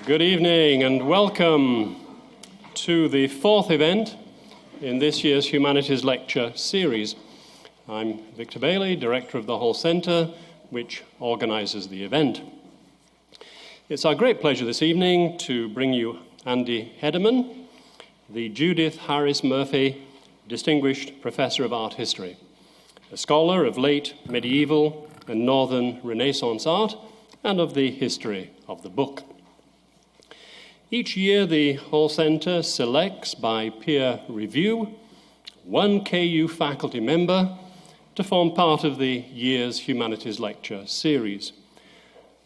Good evening and welcome to the fourth event in this year's Humanities Lecture series. I'm Victor Bailey, Director of the Hall Centre, which organises the event. It's our great pleasure this evening to bring you Andy Hedeman, the Judith Harris Murphy Distinguished Professor of Art History, a scholar of late medieval and Northern Renaissance art and of the history of the book. Each year, the Hall Centre selects by peer review one KU faculty member to form part of the year's Humanities Lecture series.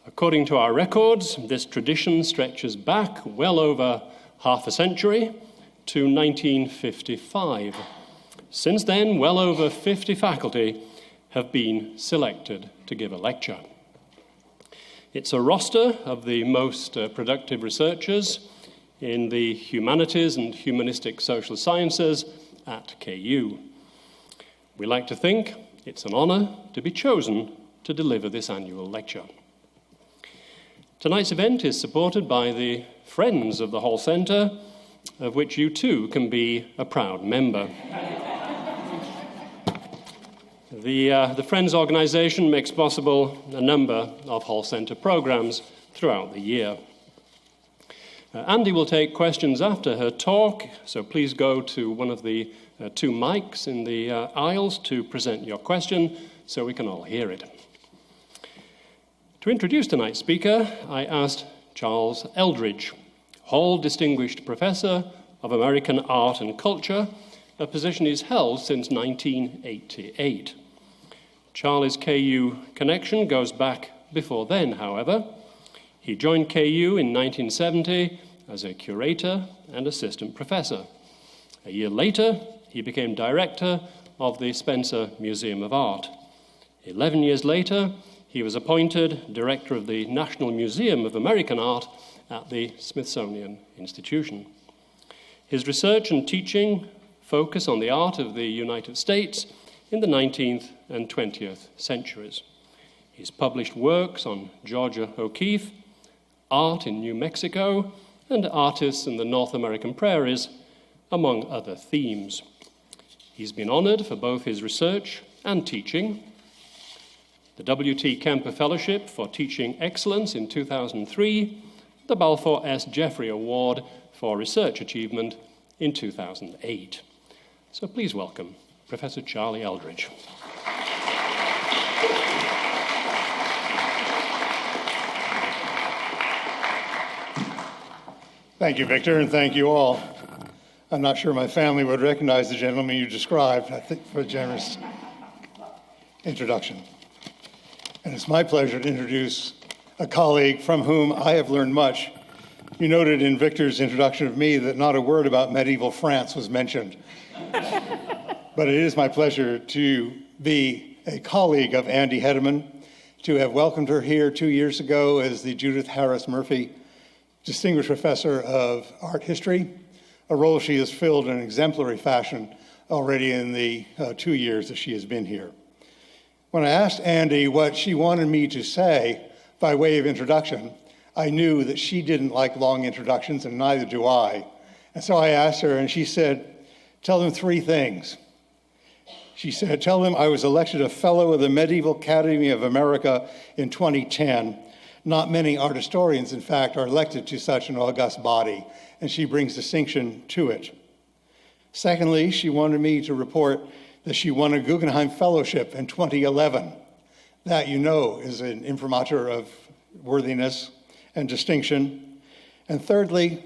According to our records, this tradition stretches back well over half a century to 1955. Since then, well over 50 faculty have been selected to give a lecture. It's a roster of the most productive researchers in the humanities and humanistic social sciences at KU. We like to think it's an honour to be chosen to deliver this annual lecture. Tonight's event is supported by the Friends of the Hall Centre, of which you too can be a proud member. The Friends organisation makes possible a number of Hall Centre programmes throughout the year. Andy will take questions after her talk, so please go to one of the two mics in the aisles to present your question so we can all hear it. To introduce tonight's speaker, I asked Charles Eldridge, Hall Distinguished Professor of American Art and Culture, a position he's held since 1988. Charlie's KU connection goes back before then, however. He joined KU in 1970 as a curator and assistant professor. A year later, he became director of the Spencer Museum of Art. 11 years later, he was appointed director of the National Museum of American Art at the Smithsonian Institution. His research and teaching focus on the art of the United States in the 19th and 20th centuries. He's published works on Georgia O'Keeffe, art in New Mexico, and artists in the North American prairies, among other themes. He's been honored for both his research and teaching. The W.T. Kemper Fellowship for Teaching Excellence in 2003, the Balfour S. Jeffrey Award for Research Achievement in 2008. So please welcome Professor Charlie Eldridge. Thank you, Victor, and thank you all. I'm not sure my family would recognize the gentleman you described, I think, for a generous introduction. And it's my pleasure to introduce a colleague from whom I have learned much. You noted in Victor's introduction of me that not a word about medieval France was mentioned. But it is my pleasure to be a colleague of Andy Hedeman, to have welcomed her here 2 years ago as the Judith Harris Murphy Distinguished Professor of Art History, a role she has filled in exemplary fashion already in the 2 years that she has been here. When I asked Andy what she wanted me to say by way of introduction, I knew that she didn't like long introductions, and neither do I. And so I asked her, and she said, "Tell them 3 things." She said, "Tell them I was elected a fellow of the Medieval Academy of America in 2010. Not many art historians, in fact, are elected to such an august body, and she brings distinction to it." Secondly, she wanted me to report that she won a Guggenheim Fellowship in 2011. That, you know, is an imprimatur of worthiness and distinction. And thirdly,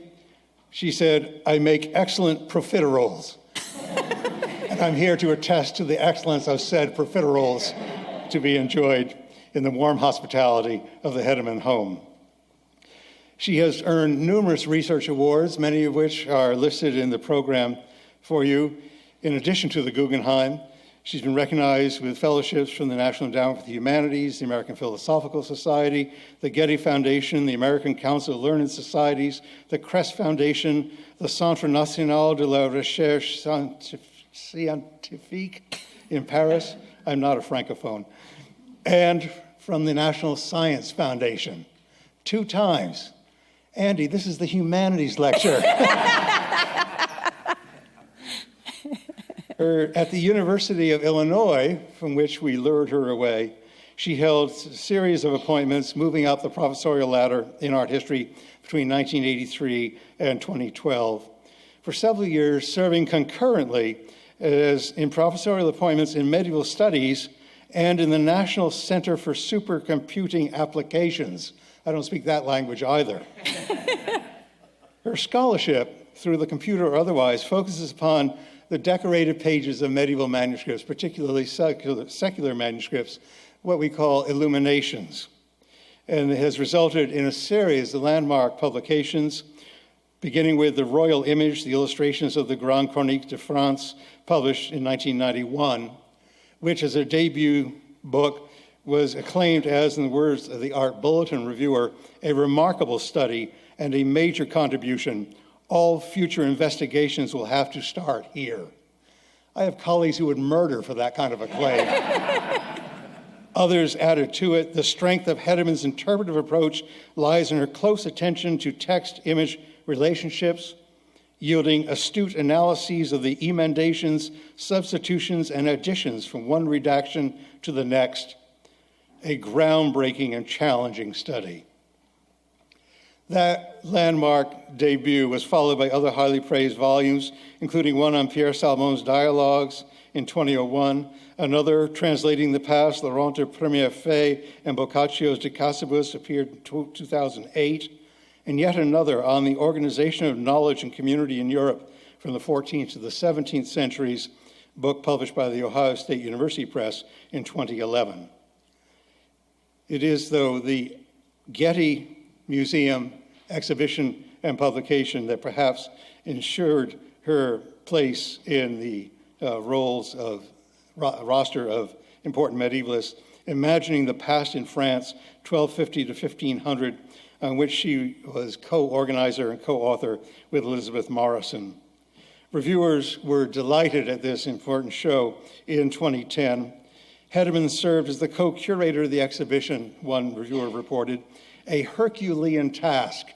she said, "I make excellent profiteroles." And I'm here to attest to the excellence of said profiteroles to be enjoyed in the warm hospitality of the Hedeman home. She has earned numerous research awards, many of which are listed in the program for you. In addition to the Guggenheim, she's been recognized with fellowships from the National Endowment for the Humanities, the American Philosophical Society, the Getty Foundation, the American Council of Learned Societies, the Crest Foundation, the Centre National de la Recherche Scientifique in Paris. I'm not a francophone. And from the National Science Foundation, 2 times. Andy, this is the humanities lecture. At the University of Illinois, from which we lured her away, she held a series of appointments moving up the professorial ladder in art history between 1983 and 2012. For several years, serving concurrently as in professorial appointments in medieval studies and in the National Center for Supercomputing Applications. I don't speak that language either. Her scholarship, through the computer or otherwise, focuses upon the decorated pages of medieval manuscripts, particularly secular manuscripts, what we call illuminations. And it has resulted in a series of landmark publications, beginning with the Royal Image, the illustrations of the Grande Chronique de France, published in 1991, which as a debut book was acclaimed as, in the words of the Art Bulletin reviewer, a remarkable study and a major contribution. All future investigations will have to start here. I have colleagues who would murder for that kind of acclaim. Others added to it, the strength of Hedeman's interpretive approach lies in her close attention to text-image relationships, yielding astute analyses of the emendations, substitutions, and additions from one redaction to the next, a groundbreaking and challenging study. That landmark debut was followed by other highly praised volumes, including one on Pierre Salmon's Dialogues in 2001, another translating the past, Laurent de Premierfait and Boccaccio's De Casibus appeared in 2008, and yet another on the organization of knowledge and community in Europe from the 14th to the 17th centuries, book published by the Ohio State University Press in 2011. It is, though, the Getty Museum exhibition and publication that perhaps ensured her place in the roster of important medievalists, imagining the past in France, 1250 to 1500, on which she was co-organizer and co-author with Elizabeth Morrison. Reviewers were delighted at this important show in 2010. Hedeman served as the co-curator of the exhibition, one reviewer reported, a Herculean task.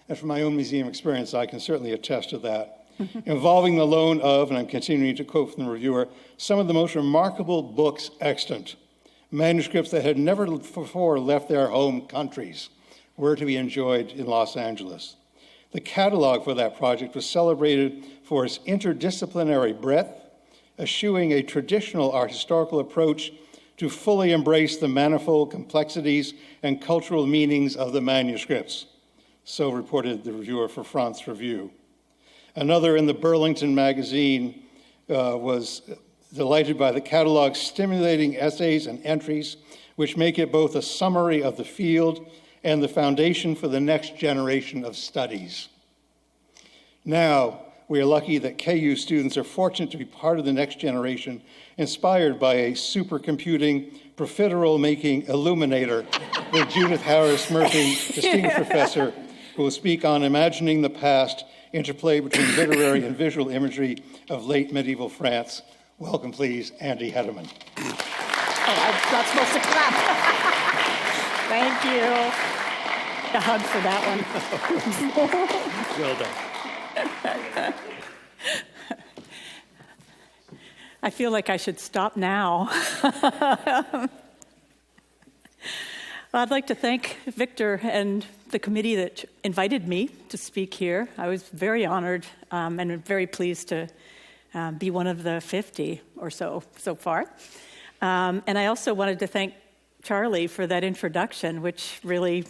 And from my own museum experience, I can certainly attest to that. Involving the loan of, and I'm continuing to quote from the reviewer, some of the most remarkable books extant, manuscripts that had never before left their home countries, were to be enjoyed in Los Angeles. The catalog for that project was celebrated for its interdisciplinary breadth, eschewing a traditional art historical approach to fully embrace the manifold complexities and cultural meanings of the manuscripts. So reported the reviewer for France Review. Another in the Burlington magazine was delighted by the catalog's stimulating essays and entries, which make it both a summary of the field and the foundation for the next generation of studies. Now, we are lucky that KU students are fortunate to be part of the next generation, inspired by a supercomputing, profiterole-making illuminator, the Judith Harris Murphy Distinguished Professor, who will speak on imagining the past, interplay between literary and visual imagery of late medieval France. Welcome, please, Andy Hedeman. Oh, I'm not supposed to clap. Thank you. A hug for that one. Well done. I feel like I should stop now. I'd like to thank Victor and the committee that invited me to speak here. I was very honored and very pleased to be one of the 50 or so far. And I also wanted to thank Charlie for that introduction, which really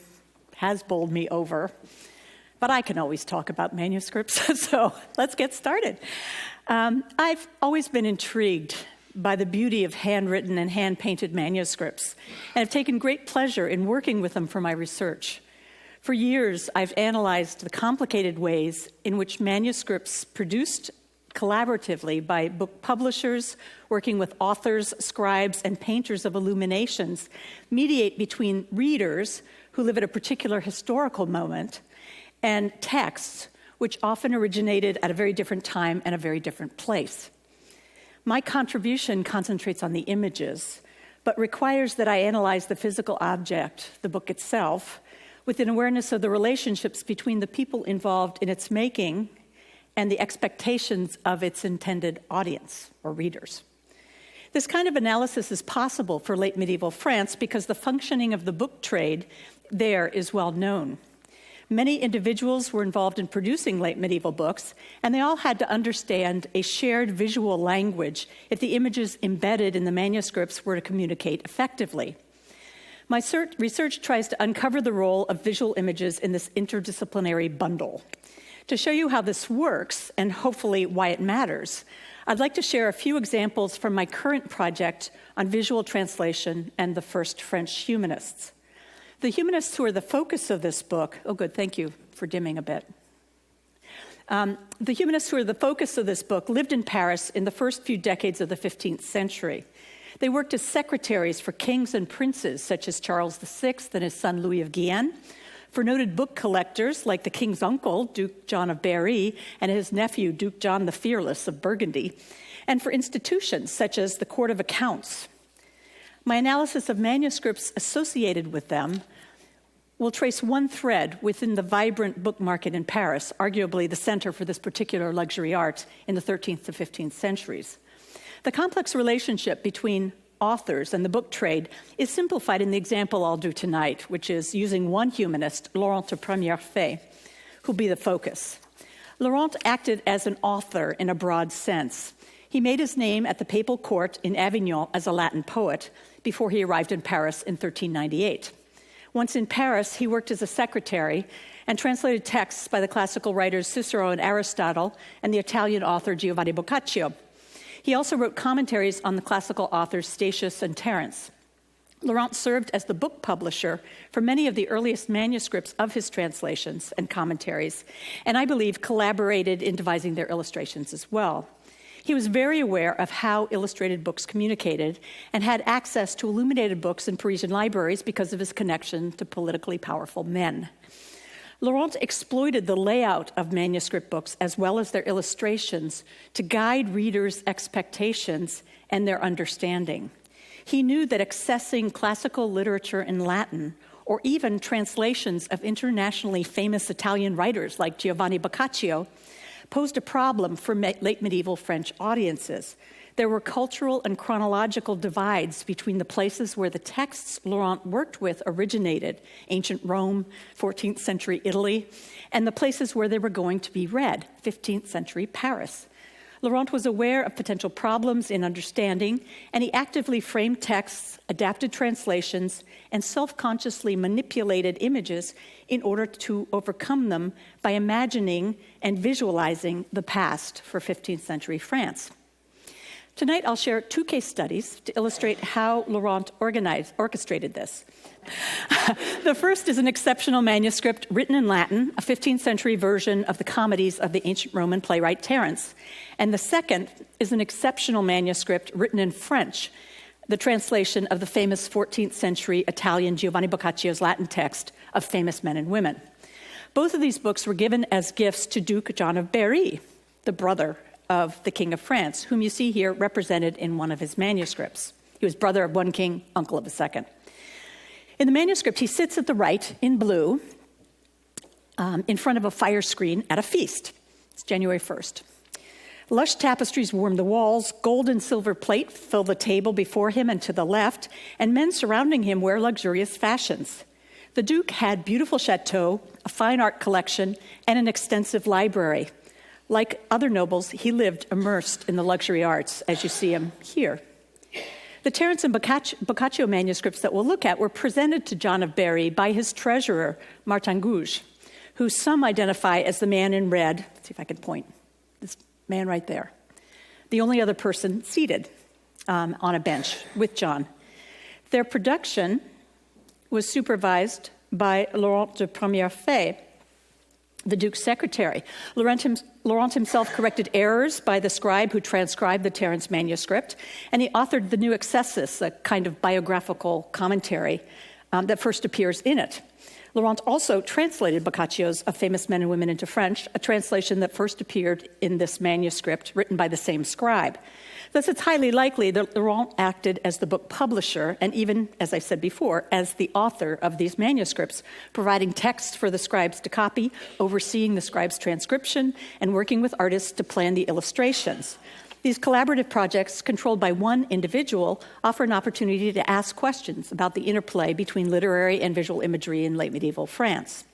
has bowled me over. But I can always talk about manuscripts, so let's get started. I've always been intrigued by the beauty of handwritten and hand-painted manuscripts, and have taken great pleasure in working with them for my research. For years, I've analyzed the complicated ways in which manuscripts produced collaboratively by book publishers, working with authors, scribes, and painters of illuminations, mediate between readers who live at a particular historical moment and texts, which often originated at a very different time and a very different place. My contribution concentrates on the images, but requires that I analyze the physical object, the book itself, with an awareness of the relationships between the people involved in its making and the expectations of its intended audience or readers. This kind of analysis is possible for late medieval France because the functioning of the book trade there is well known. Many individuals were involved in producing late medieval books, and they all had to understand a shared visual language if the images embedded in the manuscripts were to communicate effectively. My research tries to uncover the role of visual images in this interdisciplinary bundle. To show you how this works, and hopefully why it matters, I'd like to share a few examples from my current project on visual translation and the First French Humanists. The humanists who are the focus of this book, oh good, thank you for dimming a bit. The humanists who are the focus of this book lived in Paris in the first few decades of the 15th century. They worked as secretaries for kings and princes such as Charles VI and his son Louis of Guyenne, for noted book collectors like the king's uncle, Duke John of Berry, and his nephew, Duke John the Fearless of Burgundy, and for institutions such as the Court of Accounts. My analysis of manuscripts associated with them will trace one thread within the vibrant book market in Paris, arguably the center for this particular luxury art in the 13th to 15th centuries. The complex relationship between authors and the book trade is simplified in the example I'll do tonight, which is using one humanist, Laurent de Premierfait, who'll be the focus. Laurent acted as an author in a broad sense. He made his name at the papal court in Avignon as a Latin poet before he arrived in Paris in 1398. Once in Paris, he worked as a secretary and translated texts by the classical writers Cicero and Aristotle and the Italian author Giovanni Boccaccio. He also wrote commentaries on the classical authors Statius and Terence. Laurent served as the book publisher for many of the earliest manuscripts of his translations and commentaries, and I believe collaborated in devising their illustrations as well. He was very aware of how illustrated books communicated and had access to illuminated books in Parisian libraries because of his connection to politically powerful men. Laurent exploited the layout of manuscript books as well as their illustrations to guide readers' expectations and their understanding. He knew that accessing classical literature in Latin, or even translations of internationally famous Italian writers like Giovanni Boccaccio, posed a problem for late medieval French audiences. There were cultural and chronological divides between the places where the texts Laurent worked with originated, ancient Rome, 14th century Italy, and the places where they were going to be read, 15th century Paris. Laurent was aware of potential problems in understanding, and he actively framed texts, adapted translations, and self-consciously manipulated images in order to overcome them by imagining and visualizing the past for 15th century France. Tonight, I'll share two case studies to illustrate how Laurent orchestrated this. The first is an exceptional manuscript written in Latin, a 15th century version of the comedies of the ancient Roman playwright Terence. And the second is an exceptional manuscript written in French, the translation of the famous 14th century Italian Giovanni Boccaccio's Latin text of famous men and women. Both of these books were given as gifts to Duke John of Berry, the brother of the King of France, whom you see here represented in one of his manuscripts. He was brother of one king, uncle of a second. In the manuscript, he sits at the right in blue in front of a fire screen at a feast. It's January 1st. Lush tapestries warm the walls, gold and silver plate fill the table before him and to the left, and men surrounding him wear luxurious fashions. The Duke had beautiful chateaux, a fine art collection, and an extensive library. Like other nobles, he lived immersed in the luxury arts, as you see him here. The Terence and Boccaccio manuscripts that we'll look at were presented to John of Berry by his treasurer, Martin Gouge, who some identify as the man in red. Let's see if I can point. This man right there. The only other person seated on a bench with John. Their production was supervised by Laurent de Premierfait, the Duke's secretary. Laurent himself corrected errors by the scribe who transcribed the Terence manuscript, and he authored the New Excessus, a kind of biographical commentary that first appears in it. Laurent also translated Boccaccio's Of Famous Men and Women into French, a translation that first appeared in this manuscript written by the same scribe. Thus, it's highly likely that Laurent acted as the book publisher and even, as I said before, as the author of these manuscripts, providing text for the scribes to copy, overseeing the scribes' transcription, and working with artists to plan the illustrations. These collaborative projects, controlled by one individual, offer an opportunity to ask questions about the interplay between literary and visual imagery in late medieval France.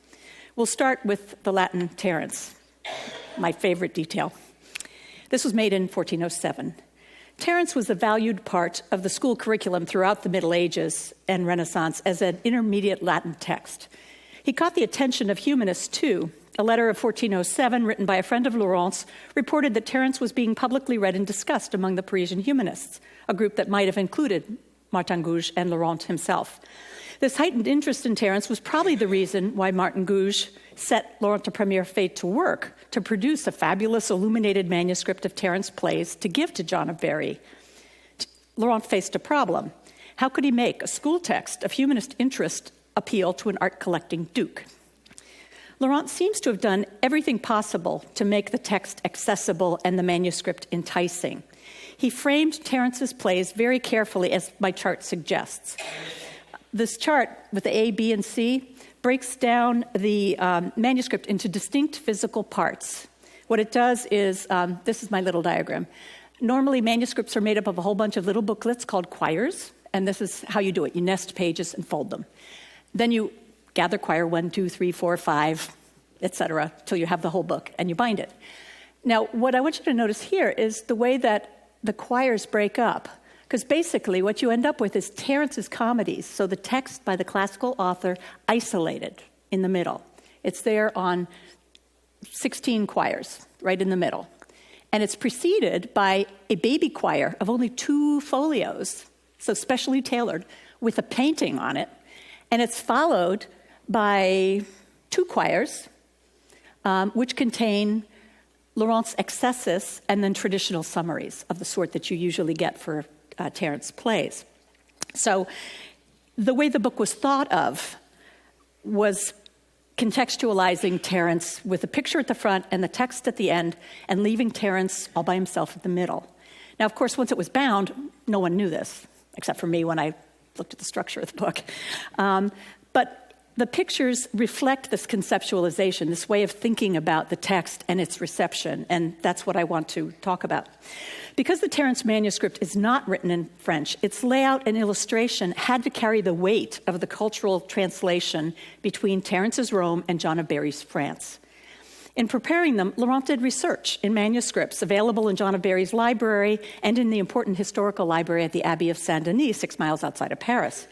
We'll start with the Latin Terence, my favorite detail. This was made in 1407. Terence was a valued part of the school curriculum throughout the Middle Ages and Renaissance as an intermediate Latin text. He caught the attention of humanists, too. A letter of 1407, written by a friend of Laurent's, reported that Terence was being publicly read and discussed among the Parisian humanists, a group that might have included Martin Gouge and Laurent himself. This heightened interest in Terence was probably the reason why Martin Gouge set Laurent de Premierfait to work to produce a fabulous illuminated manuscript of Terence plays to give to John of Berry. Laurent faced a problem. How could he make a school text of humanist interest appeal to an art-collecting duke? Laurent seems to have done everything possible to make the text accessible and the manuscript enticing. He framed Terence's plays very carefully, as my chart suggests. This chart with the A, B, and C breaks down the manuscript into distinct physical parts. What it does is, this is my little diagram. Normally, manuscripts are made up of a whole bunch of little booklets called quires, and this is how you do it. You nest pages and fold them. Then you gather quire 1, 2, 3, 4, 5, etc., till you have the whole book, and you bind it. Now, what I want you to notice here is the way that the quires break up, because basically what you end up with is Terence's comedies, so the text by the classical author isolated in the middle. It's there on 16 quires, right in the middle. And it's preceded by a baby quire of only 2 folios, so specially tailored, with a painting on it. And it's followed by 2 quires, which contain Laurent's excesses and then traditional summaries of the sort that you usually get for Terence plays. So the way the book was thought of was contextualizing Terence with a picture at the front and the text at the end, and leaving Terence all by himself at the middle. Now, of course, once it was bound, no one knew this, except for me when I looked at the structure of the book. But the pictures reflect this conceptualization, this way of thinking about the text and its reception, and that's what I want to talk about. Because the Terence manuscript is not written in French, its layout and illustration had to carry the weight of the cultural translation between Terence's Rome and John of Berry's France. In preparing them, Laurent did research in manuscripts available in John of Berry's library and in the important historical library at the Abbey of Saint-Denis, 6 miles outside of Paris.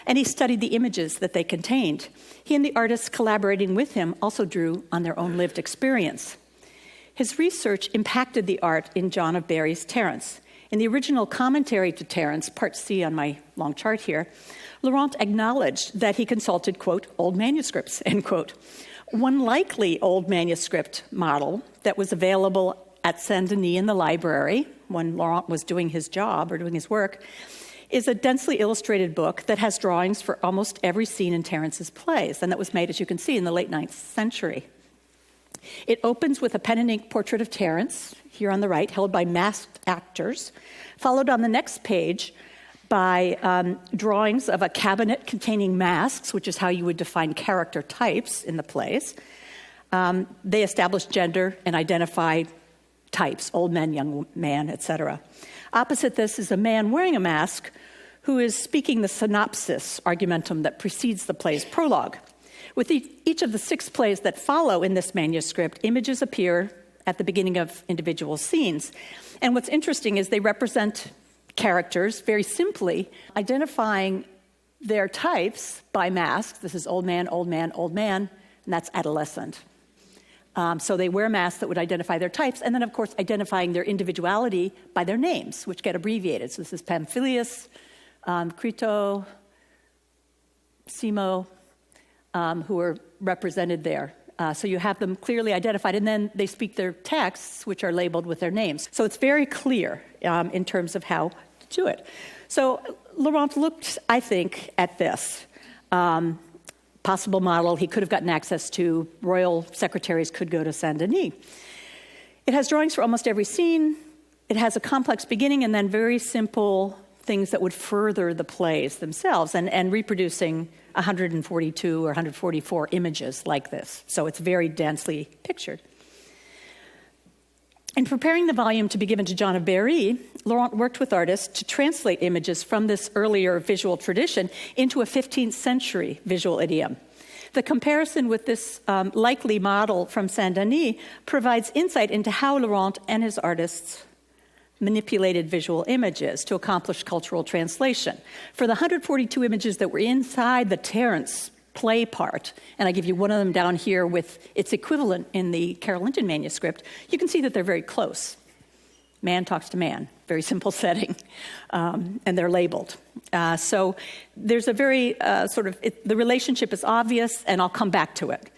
And he studied the images that they contained. He and the artists collaborating with him also drew on their own lived experience. His research impacted the art in John of Berry's Terence. In the original commentary to Terence, part C on my long chart here, Laurent acknowledged that he consulted, quote, old manuscripts, end quote. One likely old manuscript model that was available at Saint-Denis in the library when Laurent was doing his job or doing his work is a densely illustrated book that has drawings for almost every scene in Terence's plays, and that was made, as you can see, in the late 9th century. It opens with a pen and ink portrait of Terence, here on the right, held by masked actors, followed on the next page by drawings of a cabinet containing masks, which is how you would define character types in the plays. They establish gender and identify types, old man, young man, etc. Opposite this is a man wearing a mask who is speaking the synopsis argumentum that precedes the play's prologue. With each of the 6 plays that follow in this manuscript, images appear at the beginning of individual scenes. And what's interesting is they represent characters very simply, identifying their types by masks. This is old man, old man, old man, and that's adolescent. So they wear masks that would identify their types, and then, of course, identifying their individuality by their names, which get abbreviated. So this is Pamphilius, Crito, Simo, who are represented there. So you have them clearly identified, and then they speak their texts, which are labeled with their names. So it's very clear in terms of how to do it. So Laurent looked, I think, at this. possible model he could have gotten access to. Royal secretaries could go to Saint-Denis. It has drawings for almost every scene. It has a complex beginning and then very simple things that would further the plays themselves, and reproducing 142 or 144 images like this. So it's very densely pictured. In preparing the volume to be given to John of Berry, Laurent worked with artists to translate images from this earlier visual tradition into a 15th century visual idiom. The comparison with this likely model from Saint-Denis provides insight into how Laurent and his artists manipulated visual images to accomplish cultural translation. For the 142 images that were inside the Terence play part, and I give you one of them down here with its equivalent in the Carolingian manuscript, you can see that they're very close. Man talks to man, very simple setting, and they're labeled. So there's a very the relationship is obvious, and I'll come back to it.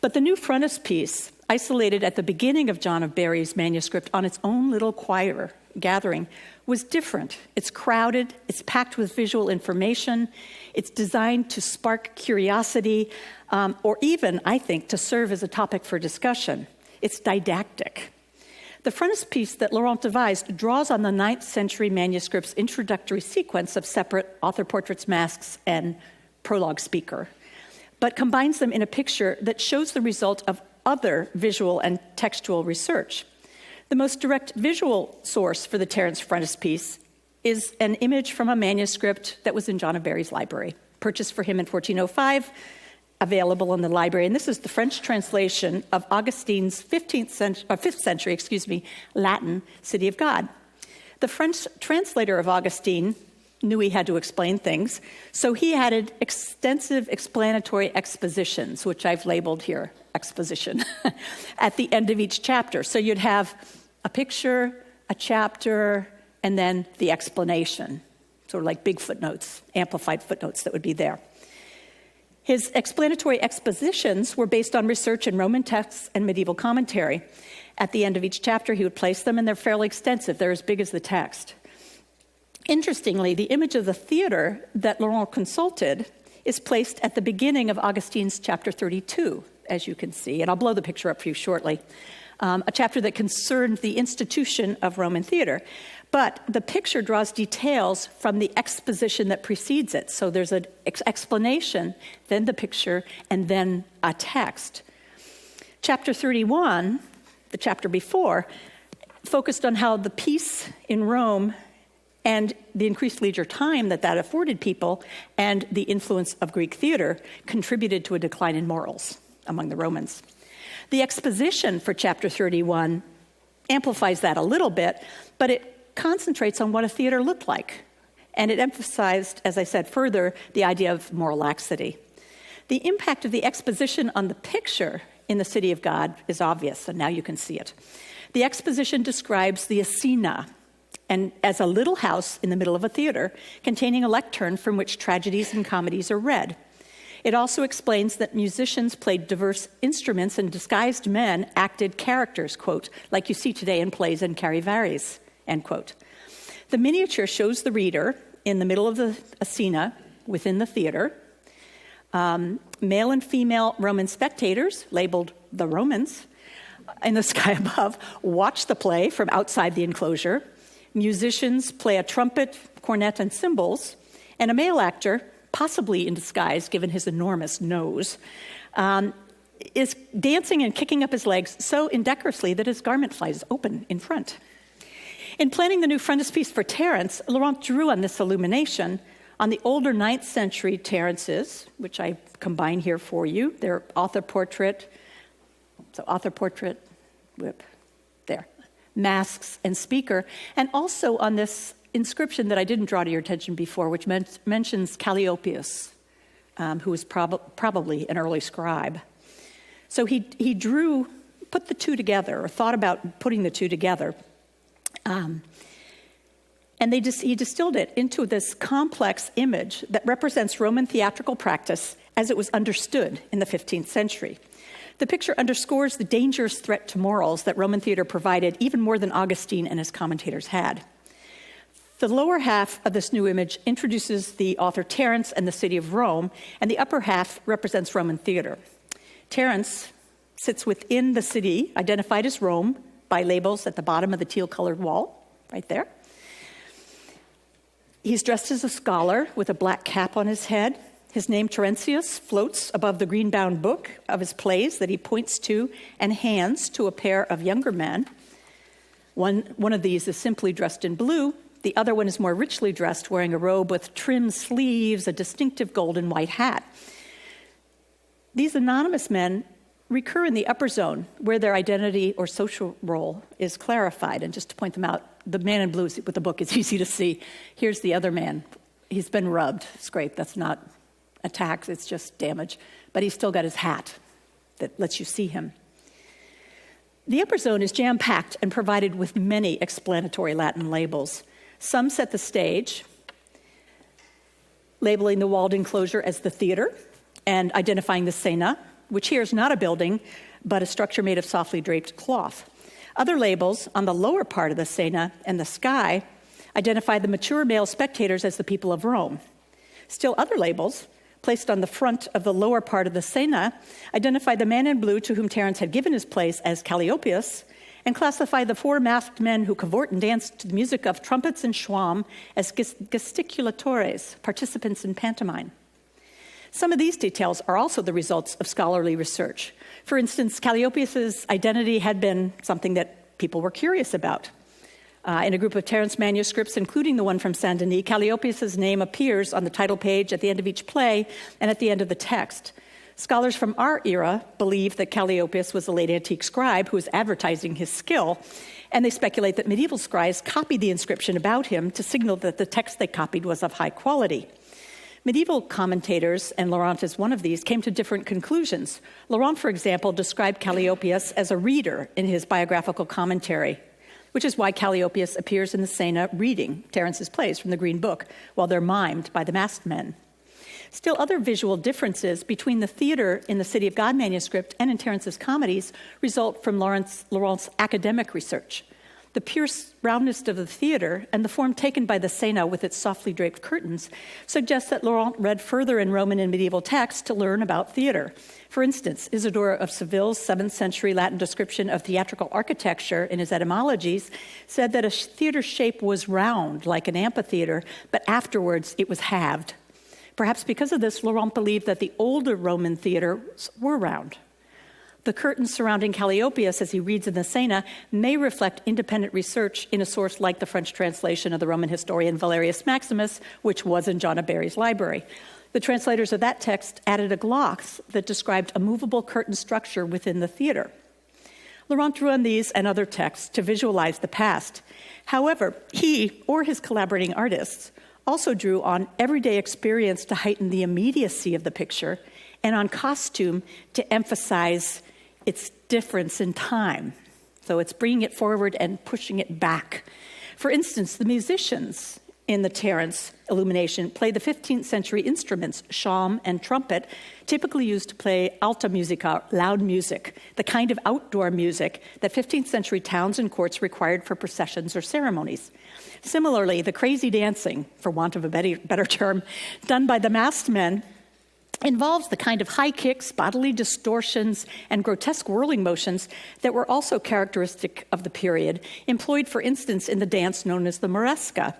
But the new frontispiece, isolated at the beginning of John of Berry's manuscript on its own little choir gathering, was different. It's crowded, it's packed with visual information, it's designed to spark curiosity, or even, I think, to serve as a topic for discussion. It's didactic. The frontispiece that Laurent devised draws on the 9th century manuscript's introductory sequence of separate author portraits, masks, and prologue speaker, but combines them in a picture that shows the result of other visual and textual research. The most direct visual source for the Terence frontispiece is an image from a manuscript that was in John of Berry's library, purchased for him in 1405, available in the library. And this is the French translation of Augustine's 5th century, Latin City of God. The French translator of Augustine knew he had to explain things, so he added extensive explanatory expositions, which I've labeled here, exposition, at the end of each chapter. So you'd have a picture, a chapter, and then the explanation, sort of like big footnotes, amplified footnotes that would be there. His explanatory expositions were based on research in Roman texts and medieval commentary. At the end of each chapter, he would place them, and they're fairly extensive. They're as big as the text. Interestingly, the image of the theater that Laurent consulted is placed at the beginning of Augustine's chapter 32, as you can see, and I'll blow the picture up for you shortly, a chapter that concerned the institution of Roman theater. But the picture draws details from the exposition that precedes it. So there's an explanation, then the picture, and then a text. Chapter 31, the chapter before, focused on how the peace in Rome and the increased leisure time that afforded people and the influence of Greek theater contributed to a decline in morals among the Romans. The exposition for chapter 31 amplifies that a little bit, but it concentrates on what a theater looked like. And it emphasized, as I said further, the idea of moral laxity. The impact of the exposition on the picture in the City of God is obvious, and now you can see it. The exposition describes the Ascena, and as a little house in the middle of a theater containing a lectern from which tragedies and comedies are read. It also explains that musicians played diverse instruments and disguised men acted characters, quote, like you see today in plays and Charivaris, end quote. The miniature shows the reader in the middle of the Ascena within the theater. Male and female Roman spectators, labeled the Romans, in the sky above, watch the play from outside the enclosure. Musicians play a trumpet, cornet, and cymbals, and a male actor, possibly in disguise given his enormous nose, is dancing and kicking up his legs so indecorously that his garment flies open in front. In planning the new frontispiece for Terence, Laurent drew on this illumination on the older 9th century Terences, which I combine here for you. They're author portrait, whip, there, masks and speaker, and also on this inscription that I didn't draw to your attention before, which mentions Calliopeus, who was probably an early scribe. So he put the two together, or thought about putting the two together, and he distilled it into this complex image that represents Roman theatrical practice as it was understood in the 15th century. The picture underscores the dangerous threat to morals that Roman theater provided even more than Augustine and his commentators had. The lower half of this new image introduces the author Terence and the city of Rome, and the upper half represents Roman theater. Terence sits within the city, identified as Rome, by labels at the bottom of the teal-colored wall, right there. He's dressed as a scholar with a black cap on his head. His name, Terentius, floats above the green-bound book of his plays that he points to and hands to a pair of younger men. One of these is simply dressed in blue. The other one is more richly dressed, wearing a robe with trim sleeves, a distinctive gold and white hat. These anonymous men recur in the upper zone, where their identity or social role is clarified. And just to point them out, the man in blue with the book is easy to see. Here's the other man. He's been rubbed, scraped. That's not attacks, it's just damage. But he's still got his hat that lets you see him. The upper zone is jam-packed and provided with many explanatory Latin labels. Some set the stage, labeling the walled enclosure as the theater and identifying the scena, which here is not a building, but a structure made of softly draped cloth. Other labels on the lower part of the scena and the sky identify the mature male spectators as the people of Rome. Still other labels, placed on the front of the lower part of the scena, identify the man in blue to whom Terence had given his place as Calliopeus, and classify the four masked men who cavort and dance to the music of trumpets and schwam as gesticulatores, participants in pantomime. Some of these details are also the results of scholarly research. For instance, Calliopeus' identity had been something that people were curious about. In a group of Terence manuscripts, including the one from Saint Denis, Calliopeus' name appears on the title page at the end of each play and at the end of the text. Scholars from our era believe that Calliopeus was a late antique scribe who was advertising his skill, and they speculate that medieval scribes copied the inscription about him to signal that the text they copied was of high quality. Medieval commentators, and Laurent is one of these, came to different conclusions. Laurent, for example, described Calliopeus as a reader in his biographical commentary, which is why Calliopeus appears in the scena reading Terence's plays from the Green Book while they're mimed by the masked men. Still, other visual differences between the theater in the City of God manuscript and in Terence's comedies result from Laurent's academic research. The pure roundness of the theater and the form taken by the scena with its softly draped curtains suggests that Laurent read further in Roman and medieval texts to learn about theater. For instance, Isidore of Seville's 7th century Latin description of theatrical architecture in his etymologies said that a theater shape was round, like an amphitheater, but afterwards it was halved. Perhaps because of this, Laurent believed that the older Roman theaters were round. The curtains surrounding Calliopeus as he reads in the scena may reflect independent research in a source like the French translation of the Roman historian Valerius Maximus, which was in John of Barry's library. The translators of that text added a gloss that described a movable curtain structure within the theater. Laurent drew on these and other texts to visualize the past. However, he or his collaborating artists also drew on everyday experience to heighten the immediacy of the picture and on costume to emphasize its difference in time. So it's bringing it forward and pushing it back. For instance, the musicians in the Terence illumination play the 15th century instruments, shawm and trumpet, typically used to play alta musica, loud music, the kind of outdoor music that 15th century towns and courts required for processions or ceremonies. Similarly, the crazy dancing, for want of a better term, done by the masked men involves the kind of high kicks, bodily distortions, and grotesque whirling motions that were also characteristic of the period, employed, for instance, in the dance known as the moresca.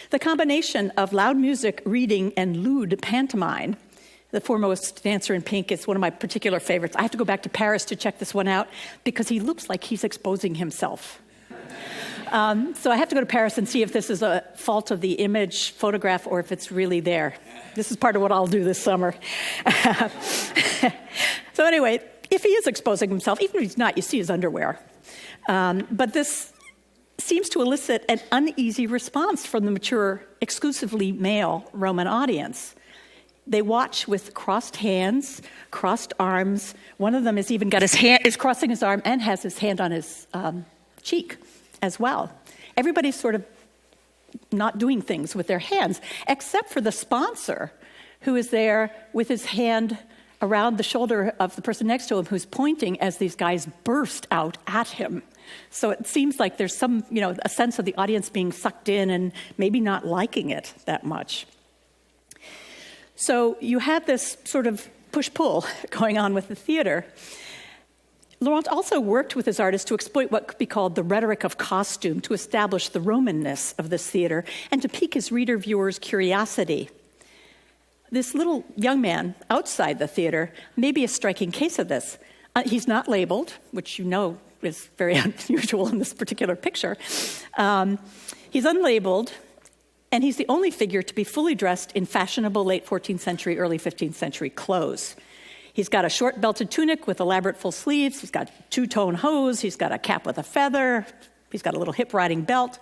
The combination of loud music, reading, and lewd pantomime, the foremost dancer in pink is one of my particular favorites. I have to go back to Paris to check this one out because he looks like he's exposing himself. So I have to go to Paris and see if this is a fault of the image photograph or if it's really there. This is part of what I'll do this summer. So anyway, if he is exposing himself, even if he's not, you see his underwear. But this seems to elicit an uneasy response from the mature, exclusively male Roman audience. They watch with crossed hands, crossed arms. One of them has even got is crossing his arm and has his hand on his cheek as well. Everybody's sort of not doing things with their hands, except for the sponsor, who is there with his hand around the shoulder of the person next to him who's pointing as these guys burst out at him. So it seems like there's some, a sense of the audience being sucked in and maybe not liking it that much. So you have this sort of push-pull going on with the theater. Laurent also worked with his artists to exploit what could be called the rhetoric of costume to establish the Romanness of this theater and to pique his reader-viewer's curiosity. This little young man outside the theater may be a striking case of this. He's not labeled, which you know is very unusual in this particular picture. He's unlabeled, and he's the only figure to be fully dressed in fashionable late 14th century, early 15th century clothes. He's got a short belted tunic with elaborate full sleeves. He's got two-tone hose. He's got a cap with a feather. He's got a little hip-riding belt.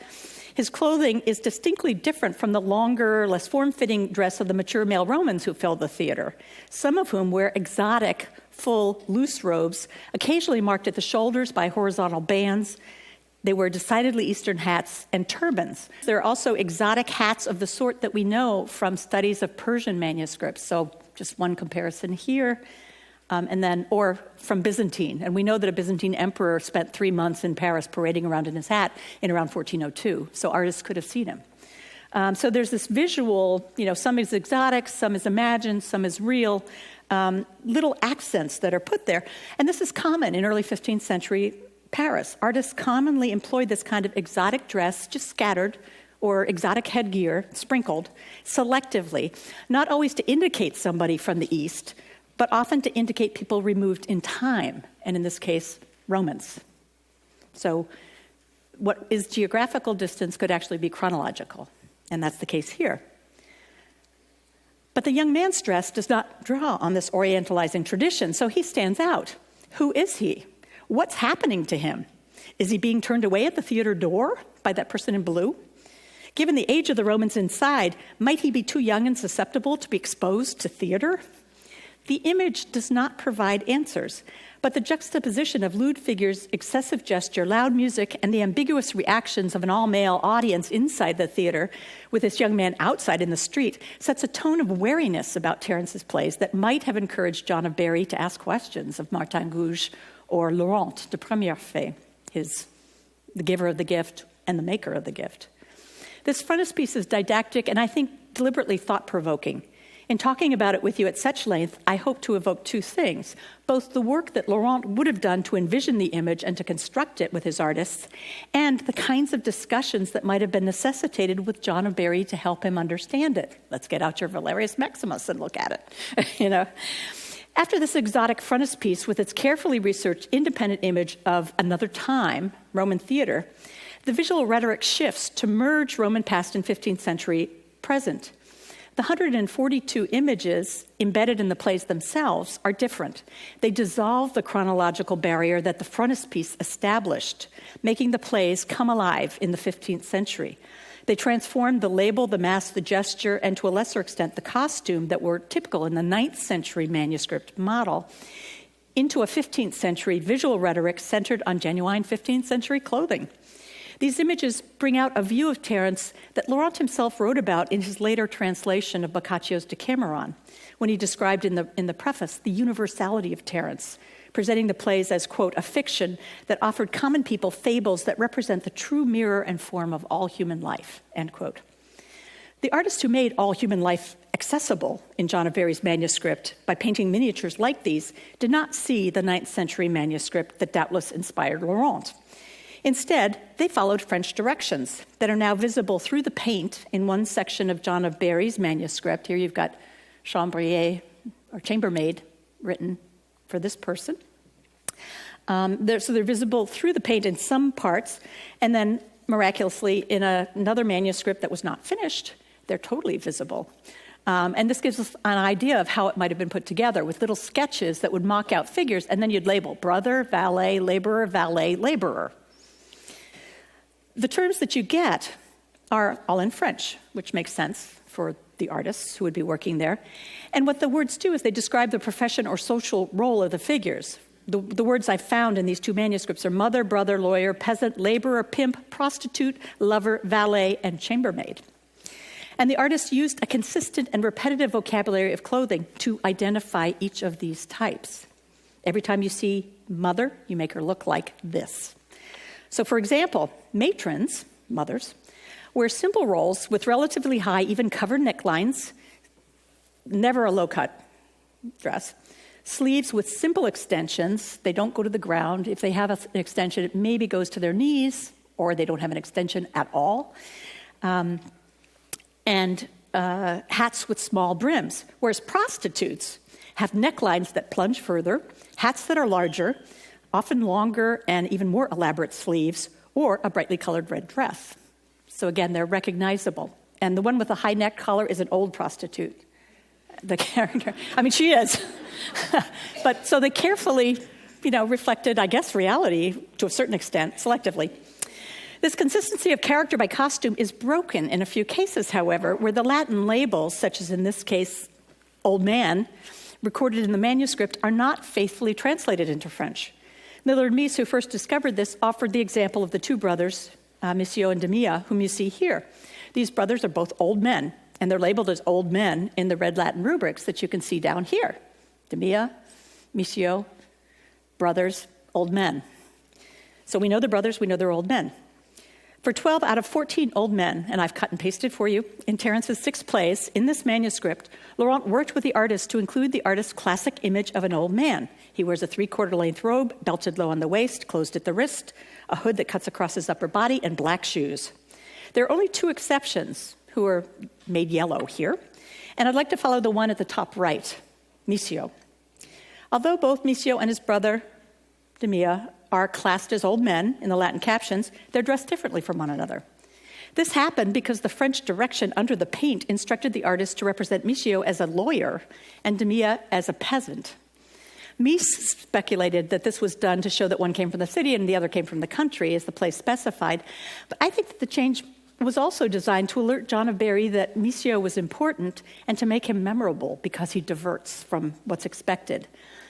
His clothing is distinctly different from the longer, less form-fitting dress of the mature male Romans who filled the theater, some of whom wear exotic, full, loose robes, occasionally marked at the shoulders by horizontal bands. They wear decidedly Eastern hats and turbans. There are also exotic hats of the sort that we know from studies of Persian manuscripts. So just one comparison here, or from Byzantine. And we know that a Byzantine emperor spent 3 months in Paris parading around in his hat in around 1402. So artists could have seen him. So there's this visual, some is exotic, some is imagined, some is real, little accents that are put there. And this is common in early 15th century Paris. Artists commonly employed this kind of exotic dress, just scattered, or exotic headgear, sprinkled, selectively, not always to indicate somebody from the East, but often to indicate people removed in time, and in this case, Romans. So what is geographical distance could actually be chronological, and that's the case here. But the young man's dress does not draw on this orientalizing tradition, so he stands out. Who is he? What's happening to him? Is he being turned away at the theater door by that person in blue? Given the age of the Romans inside, might he be too young and susceptible to be exposed to theater? The image does not provide answers, but the juxtaposition of lewd figures, excessive gesture, loud music, and the ambiguous reactions of an all-male audience inside the theater with this young man outside in the street sets a tone of wariness about Terence's plays that might have encouraged John of Barry to ask questions of Martin Gouge or Laurent de Premierfait, the giver of the gift and the maker of the gift. This frontispiece is didactic and I think deliberately thought-provoking. In talking about it with you at such length, I hope to evoke two things, both the work that Laurent would have done to envision the image and to construct it with his artists, and the kinds of discussions that might have been necessitated with John of Barry to help him understand it. Let's get out your Valerius Maximus and look at it, After this exotic frontispiece with its carefully researched independent image of another time, Roman theater, the visual rhetoric shifts to merge Roman past and 15th century present. The 142 images embedded in the plays themselves are different. They dissolve the chronological barrier that the frontispiece established, making the plays come alive in the 15th century. They transformed the label, the mask, the gesture, and to a lesser extent the costume that were typical in the 9th century manuscript model into a 15th century visual rhetoric centered on genuine 15th century clothing. These images bring out a view of Terence that Laurent himself wrote about in his later translation of Boccaccio's Decameron, when he described in the preface the universality of Terence, presenting the plays as, quote, a fiction that offered common people fables that represent the true mirror and form of all human life, end quote. The artist who made all human life accessible in John of Barry's manuscript by painting miniatures like these did not see the 9th century manuscript that doubtless inspired Laurent. Instead, they followed French directions that are now visible through the paint in one section of John of Barry's manuscript. Here you've got chambermaid written for this person. So they're visible through the paint in some parts, and then miraculously in another manuscript that was not finished, they're totally visible. And this gives us an idea of how it might have been put together with little sketches that would mock out figures, and then you'd label brother, valet, laborer. The terms that you get are all in French, which makes sense for the artists who would be working there. And what the words do is they describe the profession or social role of the figures. The words I found in these two manuscripts are mother, brother, lawyer, peasant, laborer, pimp, prostitute, lover, valet, and chambermaid. And the artists used a consistent and repetitive vocabulary of clothing to identify each of these types. Every time you see mother, you make her look like this. So for example, matrons, mothers, wear simple rolls with relatively high, even covered necklines, never a low-cut dress, sleeves with simple extensions. They don't go to the ground. If they have an extension, it maybe goes to their knees, or they don't have an extension at all. And hats with small brims, whereas prostitutes have necklines that plunge further, hats that are larger, often longer and even more elaborate sleeves, or a brightly colored red dress. So again, they're recognizable. And the one with the high neck collar is an old prostitute. The character, I mean, she is. But so they carefully, reflected, I guess, reality to a certain extent, selectively. This consistency of character by costume is broken in a few cases, however, where the Latin labels, such as in this case, old man, recorded in the manuscript, are not faithfully translated into French. Millard Mies, who first discovered this, offered the example of the two brothers, Monsieur and Demia, whom you see here. These brothers are both old men, and they're labeled as old men in the red Latin rubrics that you can see down here. Demia, Monsieur, brothers, old men. So we know the brothers, we know they're old men. For 12 out of 14 old men, and I've cut and pasted for you, in Terence's 6 plays, in this manuscript, Laurent worked with the artist to include the artist's classic image of an old man. He wears a 3/4 length robe, belted low on the waist, closed at the wrist, a hood that cuts across his upper body, and black shoes. There are only 2 exceptions who are made yellow here, and I'd like to follow the one at the top right, Monsieur. Although both Monsieur and his brother, Demia, are classed as old men in the Latin captions, they're dressed differently from one another. This happened because the French direction under the paint instructed the artist to represent Monsieur as a lawyer and Demia as a peasant. Mies speculated that this was done to show that one came from the city and the other came from the country, as the play specified. But I think that the change was also designed to alert John of Barry that Monsieur was important and to make him memorable because he diverts from what's expected.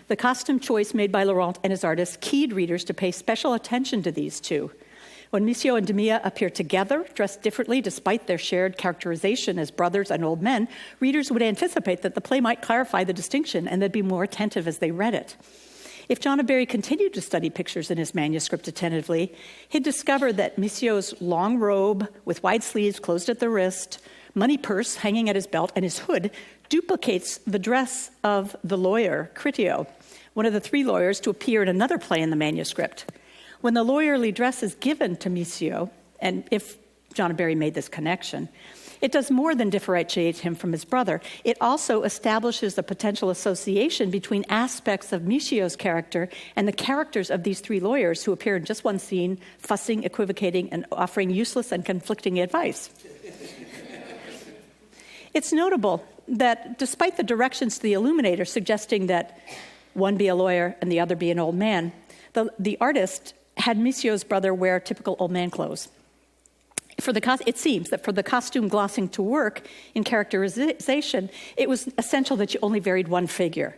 The costume choice made by Laurent and his artists keyed readers to pay special attention to these two. When Monsieur and Demia appear together, dressed differently despite their shared characterization as brothers and old men, readers would anticipate that the play might clarify the distinction and they'd be more attentive as they read it. If John of Barry continued to study pictures in his manuscript attentively, he'd discover that Monsieur's long robe with wide sleeves closed at the wrist, money purse hanging at his belt, and his hood duplicates the dress of the lawyer, Critio, one of the 3 lawyers to appear in another play in the manuscript. When the lawyerly dress is given to Monsieur, and if John of Barry made this connection, it does more than differentiate him from his brother. It also establishes a potential association between aspects of Monsieur's character and the characters of these 3 lawyers who appear in just one scene, fussing, equivocating, and offering useless and conflicting advice. It's notable that despite the directions to the illuminator suggesting that one be a lawyer and the other be an old man, the artist had Monsieur's brother wear typical old man clothes. It seems that for the costume glossing to work in characterization, it was essential that you only varied one figure,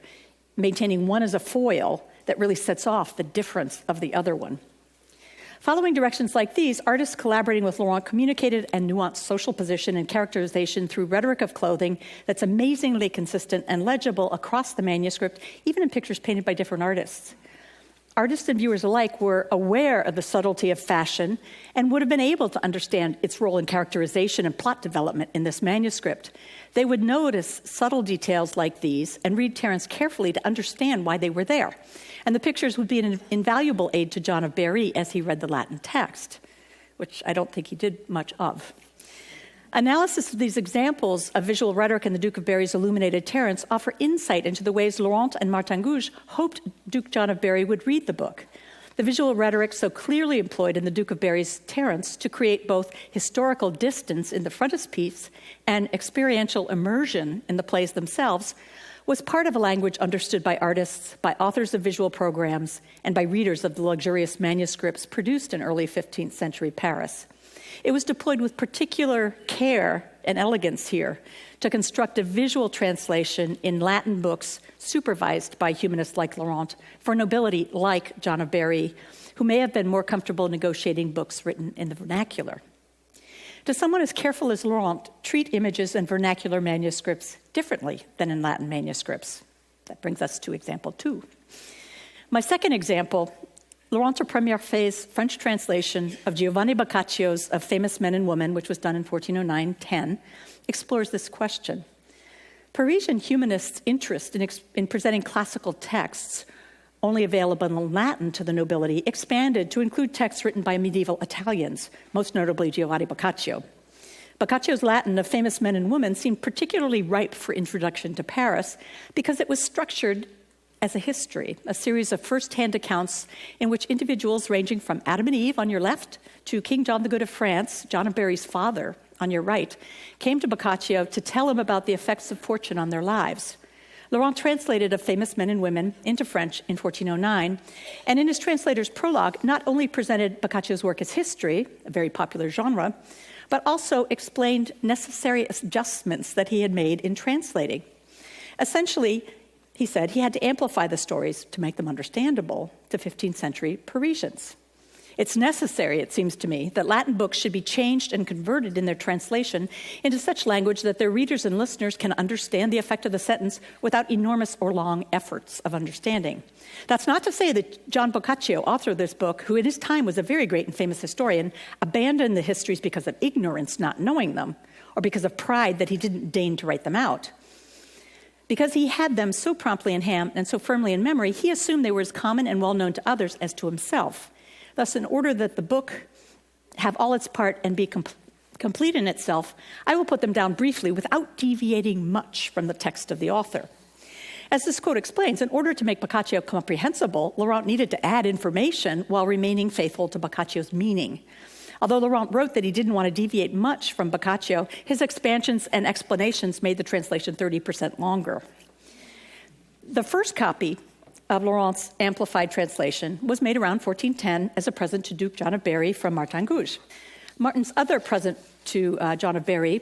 maintaining one as a foil that really sets off the difference of the other one. Following directions like these, artists collaborating with Laurent communicated and nuanced social position and characterization through rhetoric of clothing that's amazingly consistent and legible across the manuscript, even in pictures painted by different artists. Artists and viewers alike were aware of the subtlety of fashion and would have been able to understand its role in characterization and plot development in this manuscript. They would notice subtle details like these and read Terence carefully to understand why they were there. And the pictures would be an invaluable aid to John of Barry as he read the Latin text, which I don't think he did much of. Analysis of these examples of visual rhetoric in the Duke of Berry's illuminated Terence offer insight into the ways Laurent and Martin Gouge hoped Duke John of Barry would read the book. The visual rhetoric so clearly employed in the Duke of Berry's Terence to create both historical distance in the frontispiece and experiential immersion in the plays themselves was part of a language understood by artists, by authors of visual programs, and by readers of the luxurious manuscripts produced in early 15th century Paris. It was deployed with particular care and elegance here to construct a visual translation in Latin books supervised by humanists like Laurent for nobility like John of Barry, who may have been more comfortable negotiating books written in the vernacular. To someone as careful as Laurent, treat images in vernacular manuscripts differently than in Latin manuscripts. That brings us to example 2. My second example Laurent Premierfait's French translation of Giovanni Boccaccio's Of Famous Men and Women, which was done in 1409-10, explores this question. Parisian humanists' interest in presenting classical texts only available in Latin to the nobility expanded to include texts written by medieval Italians, most notably Giovanni Boccaccio. Boccaccio's Latin Of Famous Men and Women seemed particularly ripe for introduction to Paris because it was structured as a history, a series of first-hand accounts in which individuals ranging from Adam and Eve on your left to King John the Good of France, John of Berry's father, on your right, came to Boccaccio to tell him about the effects of fortune on their lives. Laurent translated Of Famous Men and Women into French in 1409, and in his translator's prologue, not only presented Boccaccio's work as history, a very popular genre, but also explained necessary adjustments that he had made in translating. Essentially, he said he had to amplify the stories to make them understandable to 15th century Parisians. It's necessary, it seems to me, that Latin books should be changed and converted in their translation into such language that their readers and listeners can understand the effect of the sentence without enormous or long efforts of understanding. That's not to say that John Boccaccio, author of this book, who in his time was a very great and famous historian, abandoned the histories because of ignorance, not knowing them, or because of pride that he didn't deign to write them out. Because he had them so promptly in hand and so firmly in memory, he assumed they were as common and well known to others as to himself. Thus, in order that the book have all its part and be complete in itself, I will put them down briefly without deviating much from the text of the author. As this quote explains, in order to make Boccaccio comprehensible, Laurent needed to add information while remaining faithful to Boccaccio's meaning. Although Laurent wrote that he didn't want to deviate much from Boccaccio, his expansions and explanations made the translation 30% longer. The first copy of Laurent's amplified translation was made around 1410 as a present to Duke John of Berry from Martin Gouge. Martin's other present to John of Berry,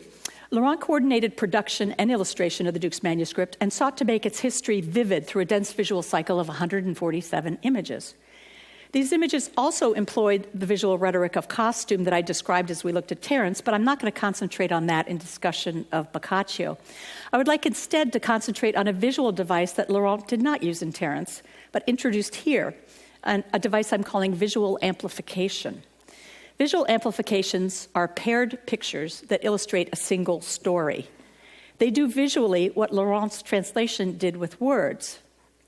Laurent coordinated production and illustration of the Duke's manuscript and sought to make its history vivid through a dense visual cycle of 147 images. These images also employed the visual rhetoric of costume that I described as we looked at Terence, but I'm not going to concentrate on that in discussion of Boccaccio. I would like instead to concentrate on a visual device that Laurent did not use in Terence, but introduced here, a device I'm calling visual amplification. Visual amplifications are paired pictures that illustrate a single story. They do visually what Laurent's translation did with words: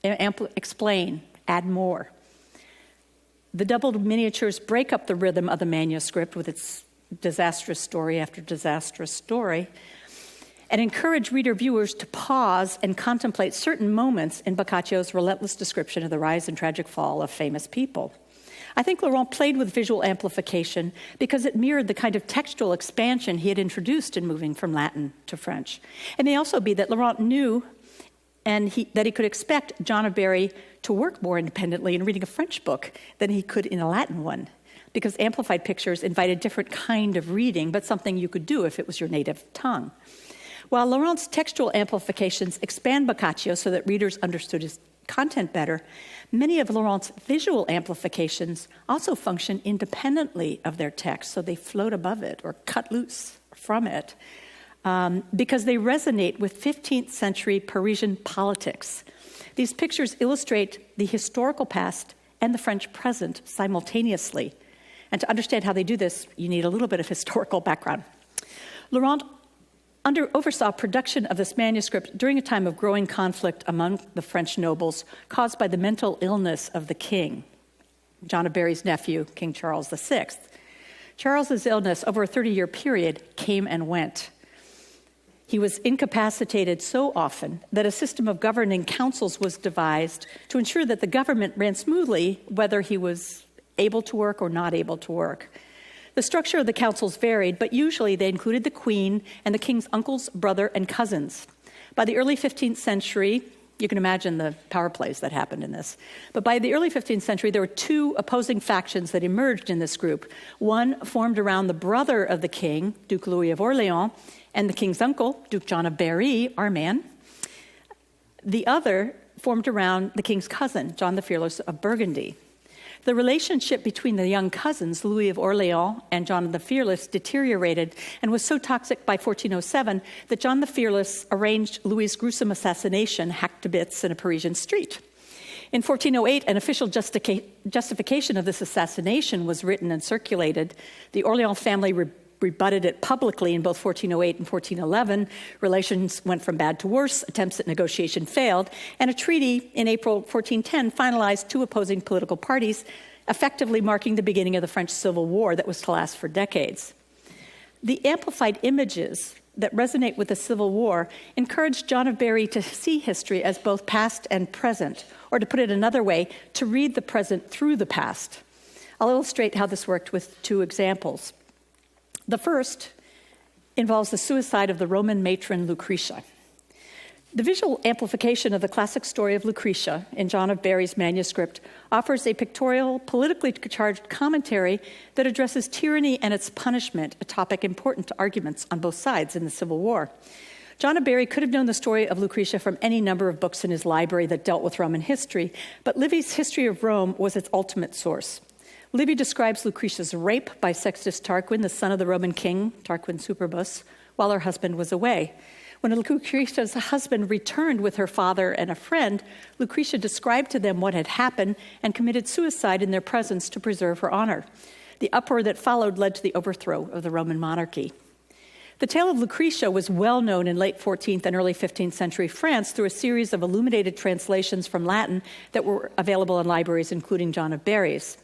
explain, add more. The doubled miniatures break up the rhythm of the manuscript with its disastrous story after disastrous story and encourage reader viewers to pause and contemplate certain moments in Boccaccio's relentless description of the rise and tragic fall of famous people. I think Laurent played with visual amplification because it mirrored the kind of textual expansion he had introduced in moving from Latin to French. It may also be that Laurent knew that he could expect John of Berry to work more independently in reading a French book than he could in a Latin one, because amplified pictures invite a different kind of reading, but something you could do if it was your native tongue. While Laurent's textual amplifications expand Boccaccio so that readers understood his content better, many of Laurent's visual amplifications also function independently of their text, so they float above it or cut loose from it. Because they resonate with 15th century Parisian politics. These pictures illustrate the historical past and the French present simultaneously. And to understand how they do this, you need a little bit of historical background. Laurent oversaw production of this manuscript during a time of growing conflict among the French nobles caused by the mental illness of the king, John of Berry's nephew, King Charles VI. Charles's illness over a 30-year period came and went. He was incapacitated so often that a system of governing councils was devised to ensure that the government ran smoothly, whether he was able to work or not able to work. The structure of the councils varied, but usually they included the queen and the king's uncles, brother, and cousins. By the early 15th century, you can imagine the power plays that happened in this. But by the early 15th century, there were two opposing factions that emerged in this group. One formed around the brother of the king, Duke Louis of Orleans, and the king's uncle, Duke John of Berry, our man. The other formed around the king's cousin, John the Fearless of Burgundy. The relationship between the young cousins, Louis of Orleans and John the Fearless, deteriorated and was so toxic by 1407 that John the Fearless arranged Louis's gruesome assassination hacked to bits in a Parisian street. In 1408, an official justification of this assassination was written and circulated. The Orleans family rebutted it publicly in both 1408 and 1411. Relations went from bad to worse, attempts at negotiation failed, and a treaty in April 1410 finalized two opposing political parties, effectively marking the beginning of the French Civil War that was to last for decades. The amplified images that resonate with the Civil War encouraged John of Berry to see history as both past and present, or to put it another way, to read the present through the past. I'll illustrate how this worked with two examples. The first involves the suicide of the Roman matron Lucretia. The visual amplification of the classic story of Lucretia in John of Berry's manuscript offers a pictorial, politically charged commentary that addresses tyranny and its punishment, a topic important to arguments on both sides in the Civil War. John of Berry could have known the story of Lucretia from any number of books in his library that dealt with Roman history, but Livy's History of Rome was its ultimate source. Livy describes Lucretia's rape by Sextus Tarquin, the son of the Roman king, Tarquin Superbus, while her husband was away. When Lucretia's husband returned with her father and a friend, Lucretia described to them what had happened and committed suicide in their presence to preserve her honor. The uproar that followed led to the overthrow of the Roman monarchy. The tale of Lucretia was well known in late 14th and early 15th century France through a series of illuminated translations from Latin that were available in libraries, including John of Berry's.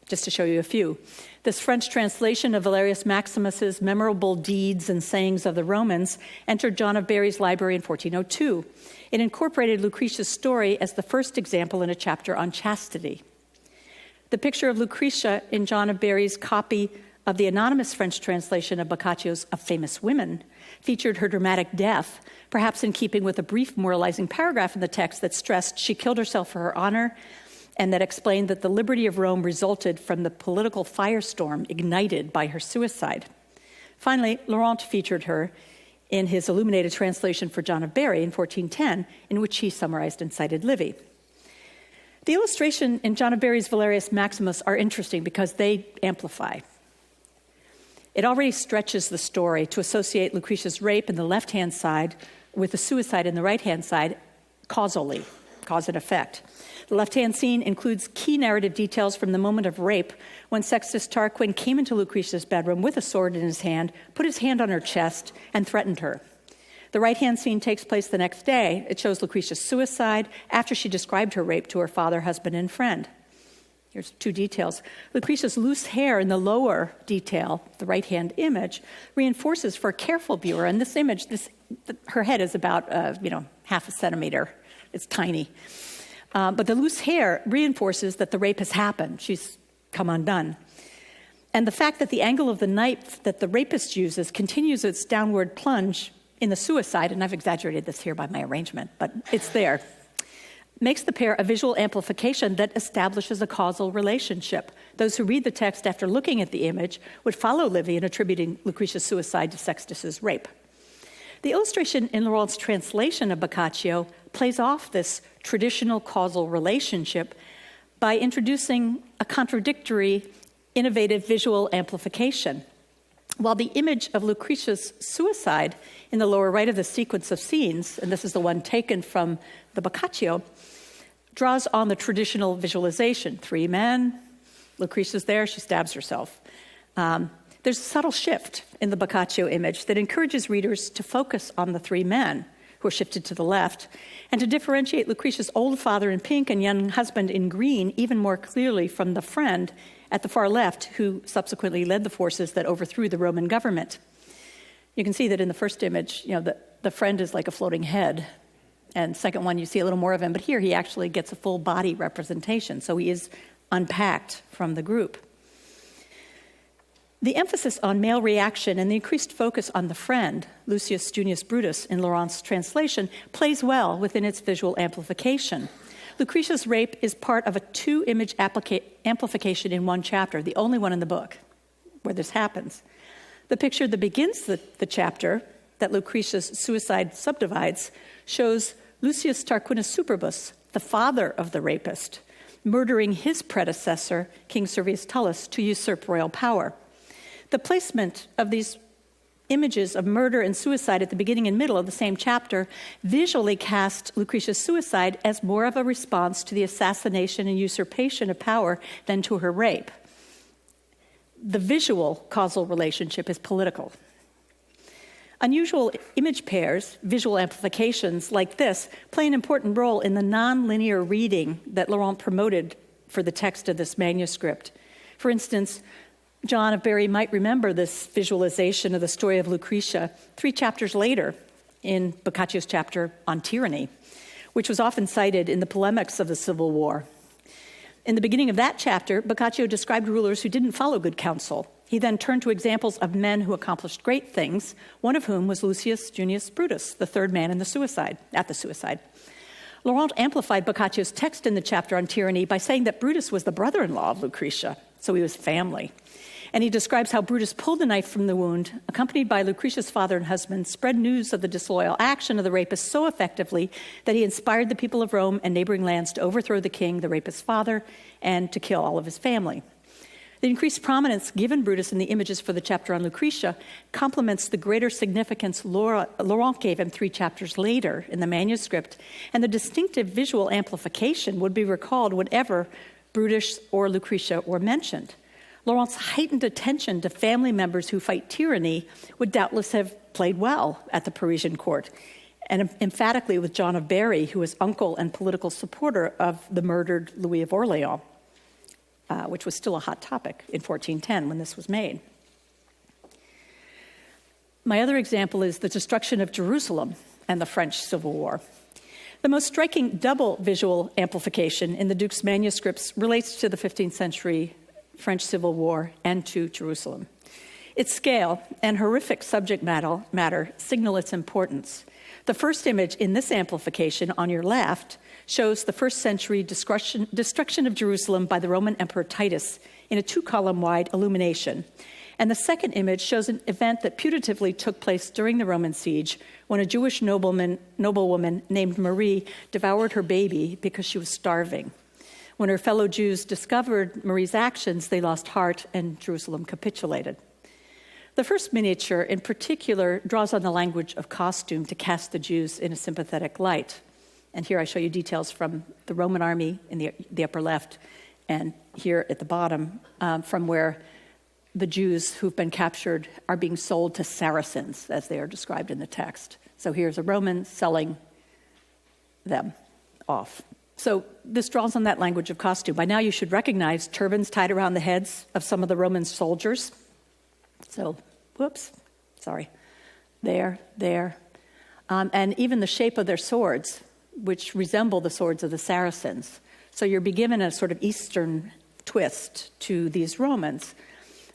Just to show you a few. This French translation of Valerius Maximus's memorable deeds and sayings of the Romans entered John of Berry's library in 1402. It incorporated Lucretia's story as the first example in a chapter on chastity. The picture of Lucretia in John of Berry's copy of the anonymous French translation of Boccaccio's Of Famous Women featured her dramatic death, perhaps in keeping with a brief moralizing paragraph in the text that stressed she killed herself for her honor, and that explained that the liberty of Rome resulted from the political firestorm ignited by her suicide. Finally, Laurent featured her in his illuminated translation for John of Berry in 1410, in which he summarized and cited Livy. The illustration in John of Berry's Valerius Maximus are interesting because they amplify. It already stretches the story to associate Lucretia's rape in the left-hand side with the suicide in the right-hand side causally, cause and effect. The left-hand scene includes key narrative details from the moment of rape when Sextus Tarquin came into Lucretia's bedroom with a sword in his hand, put his hand on her chest, and threatened her. The right-hand scene takes place the next day. It shows Lucretia's suicide after she described her rape to her father, husband, and friend. Here's two details. Lucretia's loose hair in the lower detail, the right-hand image, reinforces for a careful viewer, and this image, her head is about half a centimeter. It's tiny. But the loose hair reinforces that the rape has happened. She's come undone. And the fact that the angle of the knife that the rapist uses continues its downward plunge in the suicide, and I've exaggerated this here by my arrangement, but it's there, makes the pair a visual amplification that establishes a causal relationship. Those who read the text after looking at the image would follow Livy in attributing Lucretia's suicide to Sextus's rape. The illustration in Laurent's translation of Boccaccio plays off this traditional causal relationship by introducing a contradictory, innovative visual amplification. While the image of Lucretia's suicide in the lower right of the sequence of scenes, and this is the one taken from the Boccaccio, draws on the traditional visualization. Three men, Lucretia's there, she stabs herself. There's a subtle shift in the Boccaccio image that encourages readers to focus on the three men who are shifted to the left, and to differentiate Lucretia's old father in pink and young husband in green even more clearly from the friend at the far left, who subsequently led the forces that overthrew the Roman government. You can see that in the first image, the friend is like a floating head, and second one, you see a little more of him, but here he actually gets a full body representation, so he is unpacked from the group. The emphasis on male reaction and the increased focus on the friend, Lucius Junius Brutus in Laurent's translation, plays well within its visual amplification. Lucretia's rape is part of a two-image amplification in one chapter, the only one in the book where this happens. The picture that begins the chapter, that Lucretia's suicide subdivides, shows Lucius Tarquinius Superbus, the father of the rapist, murdering his predecessor, King Servius Tullus, to usurp royal power. The placement of these images of murder and suicide at the beginning and middle of the same chapter visually cast Lucretia's suicide as more of a response to the assassination and usurpation of power than to her rape. The visual causal relationship is political. Unusual image pairs, visual amplifications like this, play an important role in the nonlinear reading that Laurent promoted for the text of this manuscript. For instance, John of Barry might remember this visualization of the story of Lucretia 3 chapters later in Boccaccio's chapter on tyranny, which was often cited in the polemics of the Civil War. In the beginning of that chapter, Boccaccio described rulers who didn't follow good counsel. He then turned to examples of men who accomplished great things, one of whom was Lucius Junius Brutus, the third man at the suicide. Laurent amplified Boccaccio's text in the chapter on tyranny by saying that Brutus was the brother-in-law of Lucretia, so he was family. And he describes how Brutus pulled the knife from the wound, accompanied by Lucretia's father and husband, spread news of the disloyal action of the rapist so effectively that he inspired the people of Rome and neighboring lands to overthrow the king, the rapist's father, and to kill all of his family. The increased prominence given Brutus in the images for the chapter on Lucretia complements the greater significance Laurent gave him 3 chapters later in the manuscript, and the distinctive visual amplification would be recalled whenever Brutus or Lucretia were mentioned. Laurent's heightened attention to family members who fight tyranny would doubtless have played well at the Parisian court, and emphatically with John of Barry, who was uncle and political supporter of the murdered Louis of Orleans, which was still a hot topic in 1410 when this was made. My other example is the destruction of Jerusalem and the French Civil War. The most striking double visual amplification in the Duke's manuscripts relates to the 15th century French Civil War and to Jerusalem. Its scale and horrific subject matter signal its importance. The first image in this amplification on your left shows the first century destruction of Jerusalem by the Roman Emperor Titus in a 2-column wide illumination. And the second image shows an event that putatively took place during the Roman siege when a Jewish noblewoman named Marie devoured her baby because she was starving. When her fellow Jews discovered Marie's actions, they lost heart and Jerusalem capitulated. The first miniature, in particular, draws on the language of costume to cast the Jews in a sympathetic light. And here I show you details from the Roman army in the upper left, and here at the bottom, from where the Jews who've been captured are being sold to Saracens, as they are described in the text. So here's a Roman selling them off. So this draws on that language of costume. By now you should recognize turbans tied around the heads of some of the Roman soldiers. So, there. And even the shape of their swords, which resemble the swords of the Saracens. So you're given a sort of Eastern twist to these Romans.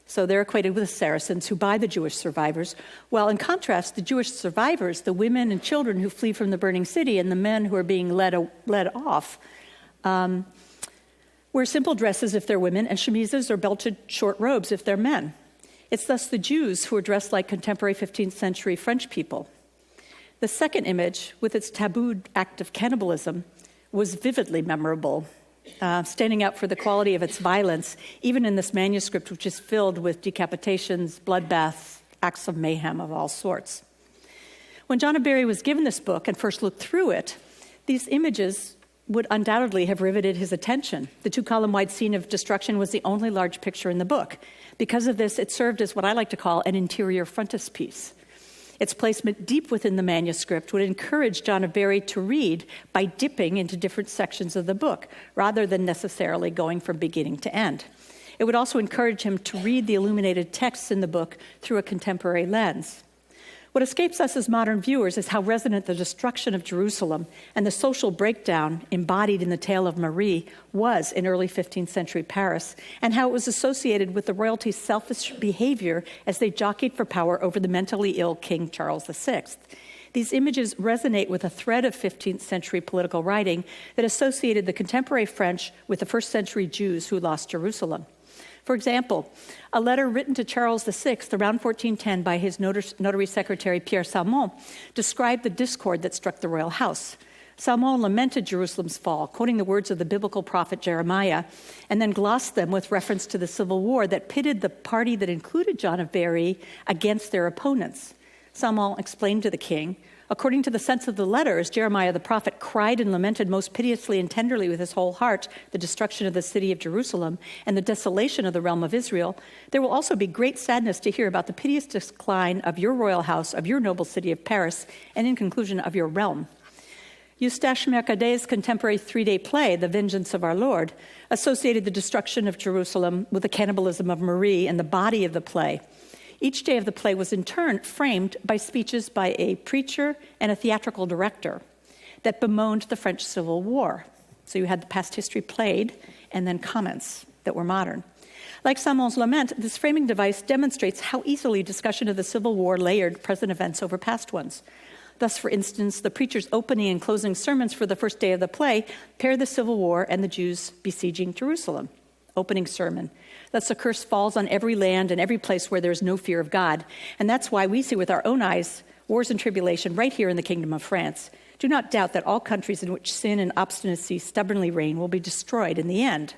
So they're equated with the Saracens who buy the Jewish survivors, while in contrast, the Jewish survivors, the women and children who flee from the burning city and the men who are being led off, wear simple dresses if they're women and chemises or belted short robes if they're men. It's thus the Jews who are dressed like contemporary 15th century French people. The second image, with its tabooed act of cannibalism, was vividly memorable, standing out for the quality of its violence, even in this manuscript, which is filled with decapitations, bloodbaths, acts of mayhem of all sorts. When John of Barry was given this book and first looked through it, these images would undoubtedly have riveted his attention. The 2-column wide scene of destruction was the only large picture in the book. Because of this, it served as what I like to call an interior frontispiece. Its placement deep within the manuscript would encourage John of Barry to read by dipping into different sections of the book, rather than necessarily going from beginning to end. It would also encourage him to read the illuminated texts in the book through a contemporary lens. What escapes us as modern viewers is how resonant the destruction of Jerusalem and the social breakdown embodied in the tale of Marie was in early 15th century Paris, and how it was associated with the royalty's selfish behavior as they jockeyed for power over the mentally ill King Charles VI. These images resonate with a thread of 15th century political writing that associated the contemporary French with the first century Jews who lost Jerusalem. For example, a letter written to Charles VI around 1410 by his notary secretary Pierre Salmon described the discord that struck the royal house. Salmon lamented Jerusalem's fall, quoting the words of the biblical prophet Jeremiah, and then glossed them with reference to the civil war that pitted the party that included John of Berry against their opponents. Salmon explained to the king, according to the sense of the letters, Jeremiah the prophet cried and lamented most piteously and tenderly with his whole heart the destruction of the city of Jerusalem and the desolation of the realm of Israel. There will also be great sadness to hear about the piteous decline of your royal house, of your noble city of Paris, and in conclusion of your realm. Eustache Mercadet's contemporary three-day play, The Vengeance of Our Lord, associated the destruction of Jerusalem with the cannibalism of Marie and the body of the play. Each day of the play was in turn framed by speeches by a preacher and a theatrical director that bemoaned the French Civil War. So you had the past history played and then comments that were modern. Like Salmon's lament, this framing device demonstrates how easily discussion of the Civil War layered present events over past ones. Thus, for instance, the preacher's opening and closing sermons for the first day of the play pair the Civil War and the Jews besieging Jerusalem. Opening sermon. Thus, a curse falls on every land and every place where there is no fear of God. And that's why we see with our own eyes wars and tribulation right here in the Kingdom of France. Do not doubt that all countries in which sin and obstinacy stubbornly reign will be destroyed in the end.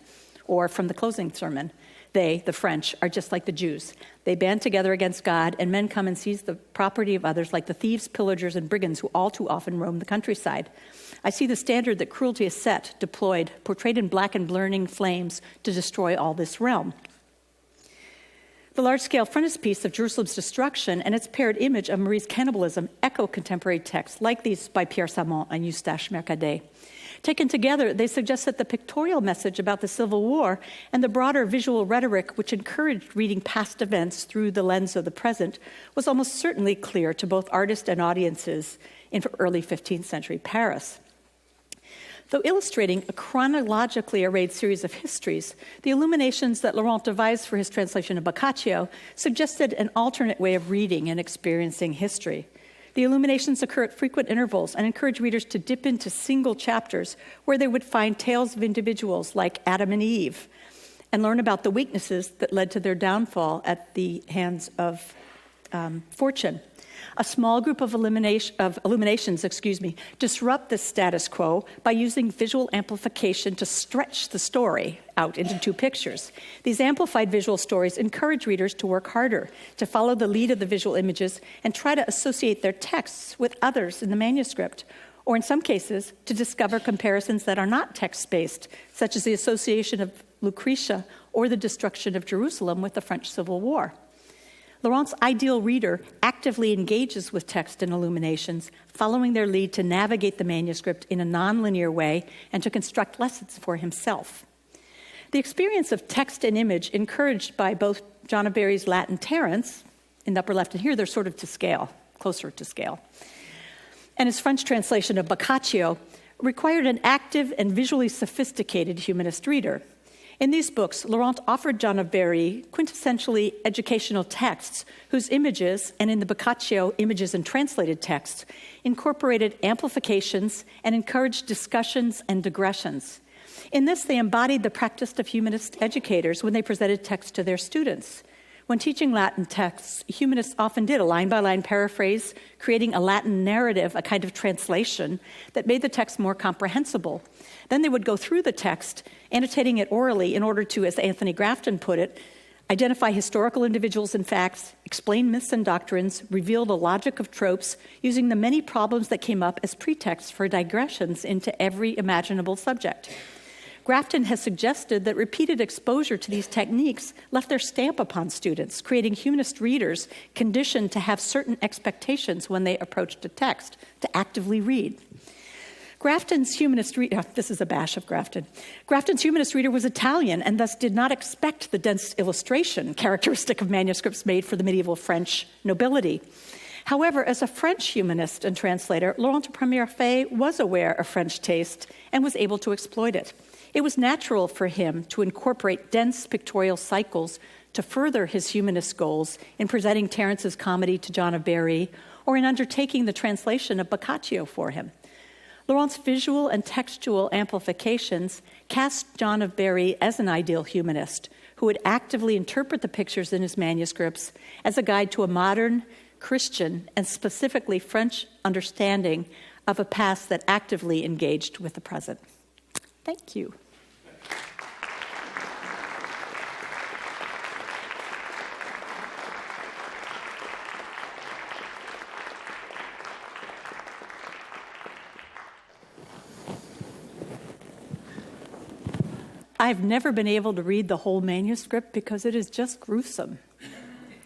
Or from the closing sermon, they, the French, are just like the Jews. They band together against God, and men come and seize the property of others like the thieves, pillagers, and brigands who all too often roam the countryside. I see the standard that cruelty is set, deployed, portrayed in black and burning flames to destroy all this realm. The large-scale frontispiece of Jerusalem's destruction and its paired image of Marie's cannibalism echo contemporary texts like these by Pierre Salmon and Eustache Mercadet. Taken together, they suggest that the pictorial message about the Civil War and the broader visual rhetoric which encouraged reading past events through the lens of the present was almost certainly clear to both artists and audiences in early 15th century Paris. Though illustrating a chronologically arrayed series of histories, the illuminations that Laurent devised for his translation of Boccaccio suggested an alternate way of reading and experiencing history. The illuminations occur at frequent intervals and encourage readers to dip into single chapters where they would find tales of individuals like Adam and Eve and learn about the weaknesses that led to their downfall at the hands of fortune. A small group of illuminations disrupt the status quo by using visual amplification to stretch the story out into two pictures. These amplified visual stories encourage readers to work harder, to follow the lead of the visual images, and try to associate their texts with others in the manuscript, or in some cases, to discover comparisons that are not text-based, such as the association of Lucretia or the destruction of Jerusalem with the French Civil War. Laurent's ideal reader actively engages with text and illuminations, following their lead to navigate the manuscript in a nonlinear way and to construct lessons for himself. The experience of text and image encouraged by both John of Berry's Latin Terence, in the upper left and here, they're sort of to scale, closer to scale, and his French translation of Boccaccio required an active and visually sophisticated humanist reader. In these books, Laurent offered John of Berry quintessentially educational texts whose images, and in the Boccaccio, images and translated texts, incorporated amplifications and encouraged discussions and digressions. In this, they embodied the practice of humanist educators when they presented text to their students. When teaching Latin texts, humanists often did a line-by-line paraphrase, creating a Latin narrative, a kind of translation, that made the text more comprehensible. Then they would go through the text, annotating it orally in order to, as Anthony Grafton put it, identify historical individuals and facts, explain myths and doctrines, reveal the logic of tropes, using the many problems that came up as pretexts for digressions into every imaginable subject. Grafton has suggested that repeated exposure to these techniques left their stamp upon students, creating humanist readers conditioned to have certain expectations when they approached a text, to actively read. Grafton's humanist reader, this is a bash of Grafton. Grafton's humanist reader was Italian and thus did not expect the dense illustration characteristic of manuscripts made for the medieval French nobility. However, as a French humanist and translator, Laurent Premierfait was aware of French taste and was able to exploit it. It was natural for him to incorporate dense pictorial cycles to further his humanist goals in presenting Terence's comedy to John of Berry or in undertaking the translation of Boccaccio for him. Laurent's visual and textual amplifications cast John of Berry as an ideal humanist who would actively interpret the pictures in his manuscripts as a guide to a modern, Christian, and specifically French understanding of a past that actively engaged with the present. Thank you. I've never been able to read the whole manuscript because it is just gruesome.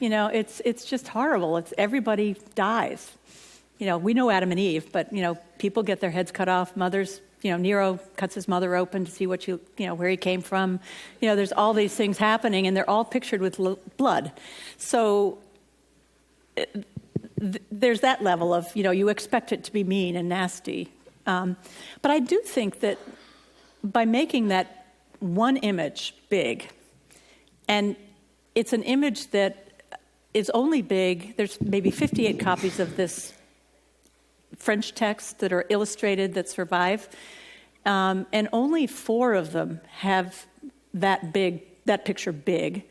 It's just horrible. Everybody dies. We know Adam and Eve, but people get their heads cut off. Mothers, Nero cuts his mother open to see where he came from. There's all these things happening, and they're all pictured with blood. So there's that level of you expect it to be mean and nasty. But I do think that by making that one image big, and it's an image that is only big, there's maybe 58 copies of this French text that are illustrated that survive, and only 4 of them have that picture big.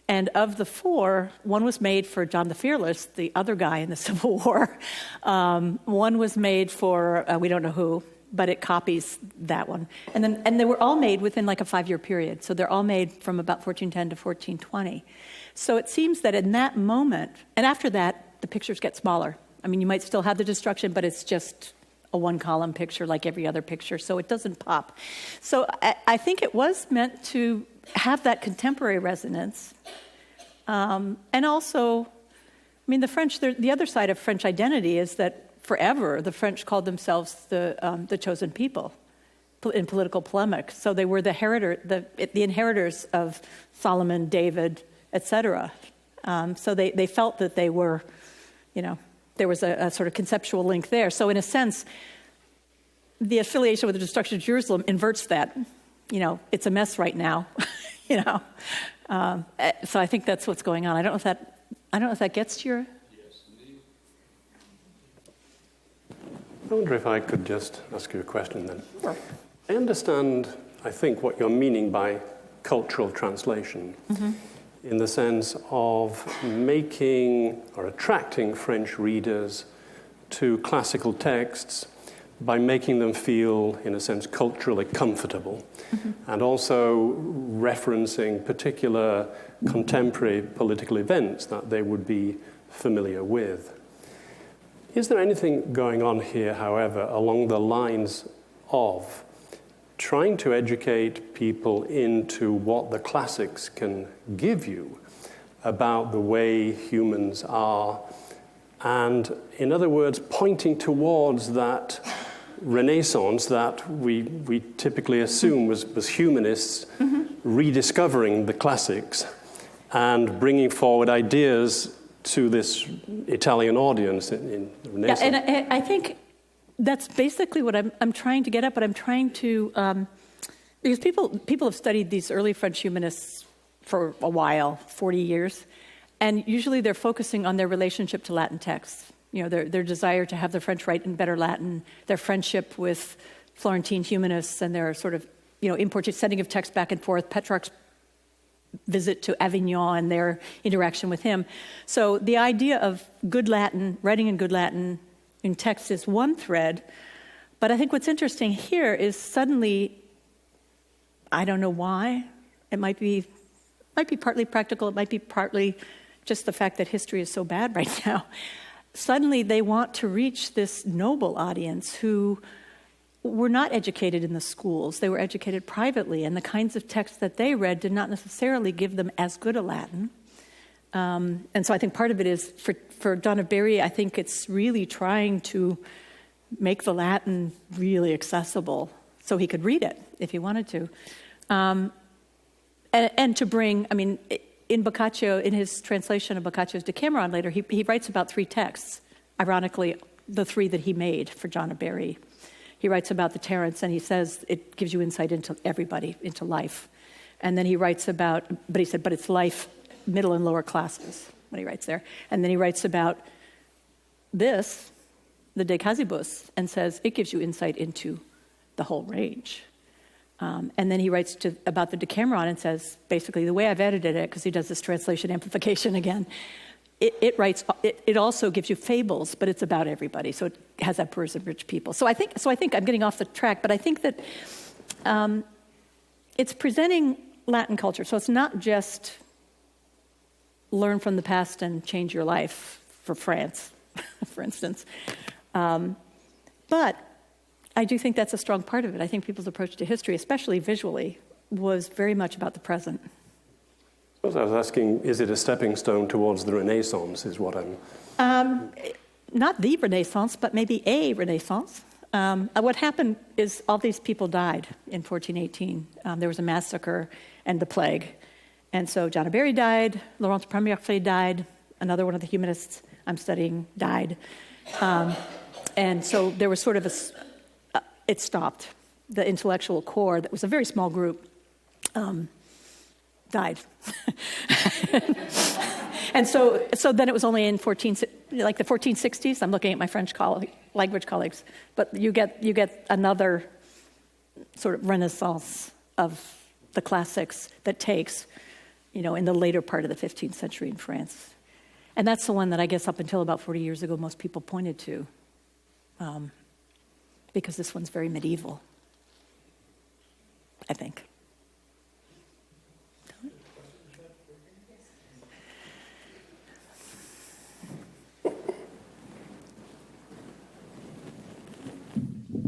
And of the 4, one was made for John the Fearless, the other guy in the Civil War. One was made for we don't know who, but it copies that one. And they were all made within like a 5-year period. So they're all made from about 1410 to 1420. So it seems that in that moment, and after that, the pictures get smaller. I mean, you might still have the destruction, but it's just a 1-column picture like every other picture, so it doesn't pop. So I think it was meant to have that contemporary resonance. And also, the French, the other side of French identity is that forever, the French called themselves the chosen people in political polemic. So they were the inheritors of Solomon, David, etc. So they felt that they were, there was a sort of conceptual link there. So in a sense, the affiliation with the destruction of Jerusalem inverts that. It's a mess right now. So I think that's what's going on. I don't know if that gets to your. I wonder if I could just ask you a question then. Sure. I understand, I think, what you're meaning by cultural translation, in the sense of making or attracting French readers to classical texts by making them feel, in a sense, culturally comfortable, and also referencing particular contemporary political events that they would be familiar with. Is there anything going on here, however, along the lines of trying to educate people into what the classics can give you about the way humans are, and, in other words, pointing towards that Renaissance that we typically assume was humanists rediscovering the classics and bringing forward ideas to this Italian audience in the Renaissance? Yeah, and I think that's basically what I'm trying to get at, but I'm trying to, because people have studied these early French humanists for a while, 40 years, and usually they're focusing on their relationship to Latin texts. Their desire to have the French write in better Latin, their friendship with Florentine humanists, and their sort of, sending of text back and forth, Petrarch's visit to Avignon and their interaction with him. So the idea of good Latin, writing in good Latin in text is one thread, but I think what's interesting here is suddenly, I don't know why, it might be partly practical, it might be partly just the fact that history is so bad right now. Suddenly they want to reach this noble audience who were not educated in the schools. They were educated privately, and the kinds of texts that they read did not necessarily give them as good a Latin. And so I think part of it is, for John of Berry, I think it's really trying to make the Latin really accessible so he could read it if he wanted to. And to bring, in Boccaccio, in his translation of Boccaccio's Decameron later, he writes about 3 texts, ironically, the 3 that he made for John of Berry. He writes about the Terence, and he says it gives you insight into everybody, into life. And then he writes about, but it's life, middle and lower classes, what he writes there. And then he writes about this, the De Casibus, and says it gives you insight into the whole range. And then he writes about the Decameron and says, basically, the way I've edited it, because he does this translation amplification again, it also gives you fables, but it's about everybody. So it has that purse of rich people. So I think I'm getting off the track, but I think that it's presenting Latin culture. So it's not just learn from the past and change your life for France, for instance. But I do think that's a strong part of it. I think people's approach to history, especially visually, was very much about the present. I was asking, is it a stepping stone towards the Renaissance, is what I'm... Not the Renaissance, but maybe a Renaissance. What happened is all these people died in 1418. There was a massacre and the plague. And so John Barry died, Laurent Premierfait died, another one of the humanists I'm studying died. And so there was sort of it stopped. The intellectual core, that was a very small group, died. And so then it was only in the 1460s. I'm looking at my French language colleagues, but you get another sort of renaissance of the classics that takes, in the later part of the 15th century in France. And that's the one that I guess up until about 40 years ago most people pointed to, because this one's very medieval, I think.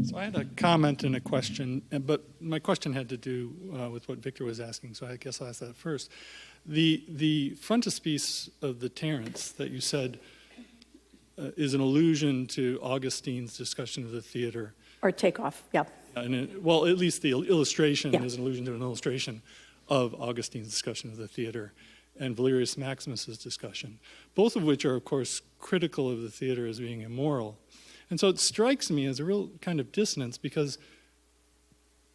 So I had a comment and a question, but my question had to do with what Victor was asking, so I guess I'll ask that first. The frontispiece of the Terence that you said is an allusion to Augustine's discussion of the theater. Or takeoff, yeah. Well, at least the illustration Yeah. is an allusion to an illustration of Augustine's discussion of the theater and Valerius Maximus's discussion, both of which are, of course, critical of the theater as being immoral. And so it strikes me as a real kind of dissonance, because